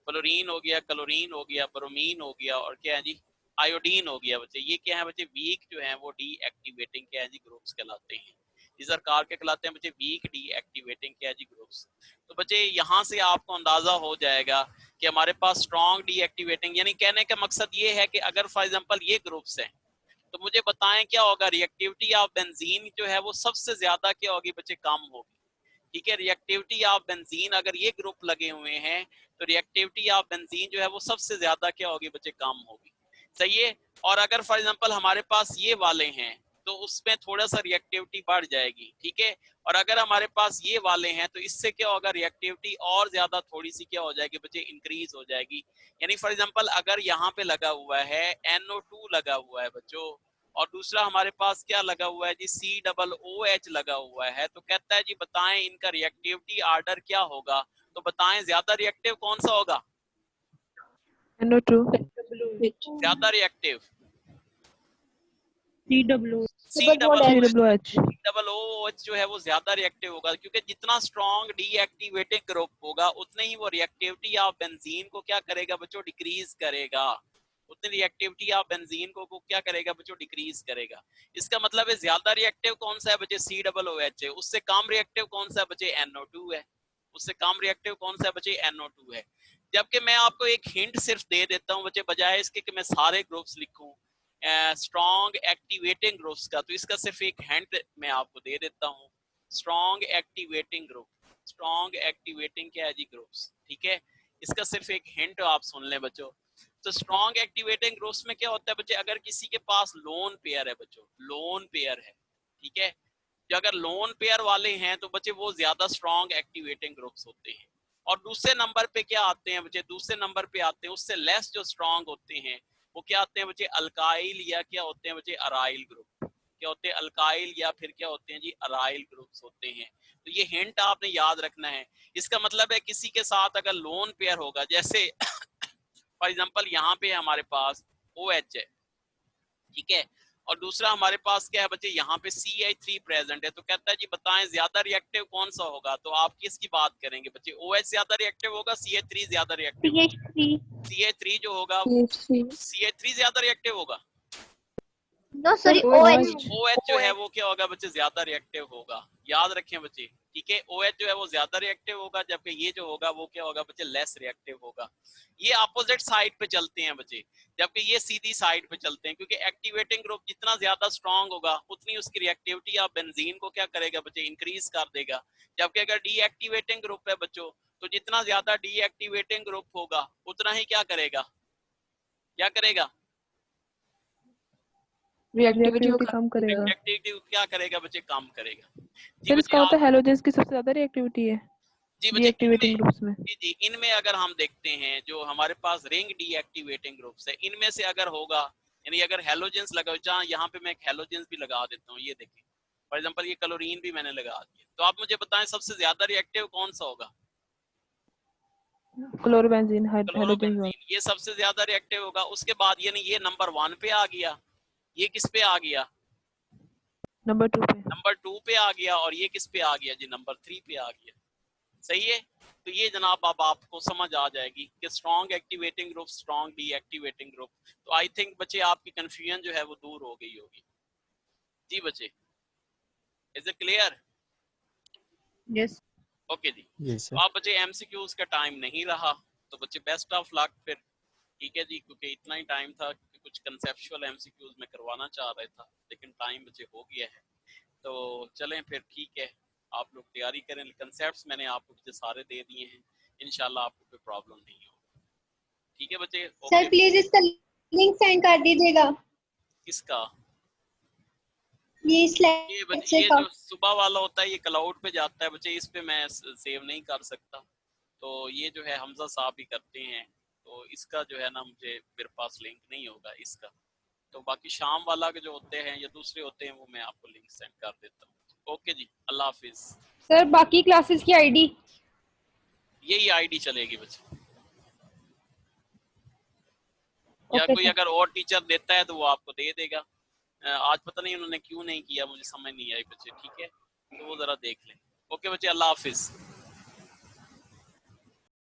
फ्लोरीन हो गया, क्लोरीन हो गया, ब्रोमीन हो गया, और क्या है जी, आयोडीन हो गया बच्चे। ये क्या है बच्चे, वीक जो है वो डीएक्टिवेटिंग क्या है जी ग्रुप्स कहलाते हैं। इस प्रकार के कहलाते हैं बच्चे वीक डीएक्टिवेटिंग क्या है जी ग्रुप्स। तो बच्चे यहाँ से आपको अंदाजा हो जाएगा कि हमारे पास स्ट्रॉन्ग डीएक्टिवेटिंग, यानी कहने का मकसद ये है कि अगर फॉर एग्जांपल ये ग्रुप्स हैं तो मुझे बताएं क्या होगा, रिएक्टिविटी ऑफ बेंजीन जो है वो सबसे ज्यादा क्या होगी बच्चे, कम होगी। ठीक है, रिएक्टिविटी ऑफ बेंजीन, अगर ये ग्रुप लगे हुए हैं तो रिएक्टिविटी ऑफ बेंजीन जो है वो सबसे ज्यादा क्या होगी बच्चे, कम होगी। सही है। और अगर फॉर एग्जांपल हमारे पास ये वाले हैं तो उसमें थोड़ा सा रिएक्टिविटी बढ़ जाएगी। ठीक है, और अगर हमारे पास ये वाले हैं तो इससे क्या होगा, रिएक्टिविटी और ज्यादा थोड़ी सी क्या हो जाएगी बच्चे, इंक्रीज हो जाएगी। यानी फॉर एग्जांपल अगर यहाँ पे लगा हुआ है NO2 लगा हुआ है बच्चों, और दूसरा हमारे पास क्या लगा हुआ है जी, COOH लगा हुआ है, तो कहता है जी बताएं इनका रिएक्टिविटी ऑर्डर क्या होगा। तो बताएं ज्यादा रिएक्टिव कौन सा होगा, NO2 ज्यादा रिएक्टिव COOH COOH जो है वो ज्यादा रिएक्टिव होगा, क्योंकि जितना स्ट्रॉन्ग डीएक्टिवेटिंग ग्रुप होगा उतने ही वो रिएक्टिविटी ऑफ बेंजीन को क्या करेगा बच्चों, डिक्रीज करेगा। उतनी रिएक्टिविटी ऑफ बेंजीन को क्या करेगा बच्चों, डिक्रीज करेगा। इसका मतलब है ज्यादा रिएक्टिव कौन सा है बच्चे, COOH है। उससे कम रिएक्टिव कौन सा है बच्चे, NO2 है। उससे कम रिएक्टिव कौन सा है बच्चे, NO2 है। जबकि मैं आपको एक हिंट सिर्फ दे देता हूँ बच्चे, बजाय इसके कि मैं सारे ग्रुप्स लिखूं स्ट्रॉन्ग एक्टिवेटिंग ग्रुप्स का, तो इसका सिर्फ एक हिंट मैं आपको दे देता हूँ। Strong activating group, strong activating क्या है जी, ग्रुप्स। ठीक है, इसका सिर्फ एक हिंट आप सुन लें बच्चों। तो स्ट्रॉन्ग एक्टिवेटिंग ग्रुप्स में क्या होता है बच्चे, अगर किसी के पास लोन पेयर है बच्चों, लोन पेयर है, ठीक है, जो अगर लोन पेयर वाले हैं तो बच्चे वो ज्यादा स्ट्रॉन्ग एक्टिवेटिंग ग्रुप्स होते हैं। और दूसरे नंबर पे क्या आते हैं बच्चे, दूसरे नंबर पे आते हैं उससे लेस जो स्ट्रॉन्ग होते हैं, वो क्या आते हैं बच्चे, अल्काइल या क्या होते हैं बच्चे, अराइल ग्रुप। क्या होते हैं, अल्काइल या फिर क्या होते हैं जी, अराइल ग्रुप्स होते हैं। तो ये हिंट आपने याद रखना है। इसका मतलब है किसी के साथ अगर लोन पेयर होगा, जैसे फॉर एग्जांपल यहाँ पे हमारे पास OH है, ठीक है, और दूसरा हमारे पास क्या है बच्चे, यहाँ पे CH3 प्रेजेंट है, तो कहता है जी बताएं ज्यादा रिएक्टिव कौन सा होगा। तो आप किसकी बात करेंगे बच्चे, OH ज्यादा रिएक्टिव होगा, CH3 ज्यादा रिएक्टिव होगा। CH3 जो होगा, CH3 ज्यादा रिएक्टिव होगा। नो सॉरी OH OH जो है वो क्या होगा बच्चे, ज्यादा रिएक्टिव होगा। याद रखें बच्चे, ठीक है, OH जो है वो ज्यादा रिएक्टिव होगा, जबकि ये जो होगा वो क्या होगा बच्चे, लेस रिएक्टिव होगा। ये अपोजिट साइड पे चलते हैं बच्चे, जबकि ये सीधी साइड पे चलते हैं, क्योंकि एक्टिवेटिंग ग्रुप जितना ज्यादा स्ट्रॉन्ग होगा उतनी उसकी रिएक्टिविटी ऑफ बेंजीन को क्या करेगा बच्चे, इंक्रीज कर देगा। जबकि अगर डीएक्टिवेटिंग ग्रुप है बच्चों, तो जितना ज्यादा डीएक्टिवेटिंग ग्रुप होगा उतना ही क्या करेगा, क्या करेगा, रिएक्टिविटी कम करेगा। रिएक्टिविटी क्या करेगा बच्चे, कम करेगा। सर इसका मतलब हैलोजेंस की सबसे ज्यादा रिएक्टिविटी है जी बच्चे, डीएक्टिवेटिंग ग्रुप्स में। जी इनमें अगर हम देखते हैं जो हमारे पास रिंग डीएक्टिवेटिंग ग्रुप्स है, इनमें से अगर होगा, यानी अगर हैलोजेंस लगा, जहाँ यहाँ पे मैं एक हैलोजेंस भी लगा देता हूँ, ये देखिए फॉर एग्जांपल ये क्लोरीन भी मैंने लगा दिया, तो आप मुझे बताएं सबसे ज्यादा रिएक्टिव कौन सा होगा, क्लोरोबेंजीन हैलोजेंस। क्लोरोबेंजीन, ये सबसे ज्यादा रिएक्टिव होगा। उसके बाद यानी ये नंबर 1 पे आ गया, ये किस पे आ गया, नंबर 2 पे, नंबर 2 पे आ गया, और ये किस पे आ गया जी, नंबर 3 पे आ गया। सही है। तो ये जनाब अब आपको समझ आ जाएगी कि strong activating group, strong deactivating group. तो आई थिंक बच्चे आपकी कंफ्यूजन जो है वो दूर हो गई होगी। जी बच्चे, is it clear? Yes okay जी। Yes, तो आप बच्चे एमसीक्यूज का टाइम नहीं रहा, तो बच्चे बेस्ट ऑफ लक फिर, ठीक है जी, क्योंकि इतना ही टाइम था, क्योंकि कुछ कंसेप्चुअल एमसीक्यूज में करवाना चाह रहा था, लेकिन टाइम बच्चे हो गया है। तो चलें फिर, ठीक है, आप लोग तैयारी करें। कंसेप्ट्स मैंने आपको बच्चे सारे दे दिए हैं, इंशाल्लाह आपको कोई प्रॉब्लम नहीं होगी। ठीक है बच्चे? सर प्लीज इसका लिंक सेंड कर दीजिएगा। किसका? ये बच्चे ये जो सुबह वाला होता है ये क्लाउड पे जाता है बच्चे, इस पे मैं सेव नहीं कर सकता। तो ये जो है हमजा साहब भी करते हैं, तो इसका जो है ना मुझे मेरे पास लिंक नहीं होगा इसका। तो बाकी शाम वाला के जो होते हैं या दूसरे होते हैं वो मैं आपको लिंक सेंड कर देता हूँ। ओके जी, अल्लाह हाफिज। सर बाकी क्लासेस की आईडी? यही आईडी चलेगी बच्चे, या ओके कोई सर। अगर और टीचर देता है तो वो आपको दे देगा। आज पता नहीं उन्होंने क्यों नहीं किया, मुझे समझ नहीं आई बच्चे। ठीक है, तो वो जरा देख लें। ओके बच्चे, अल्लाह हाफिज।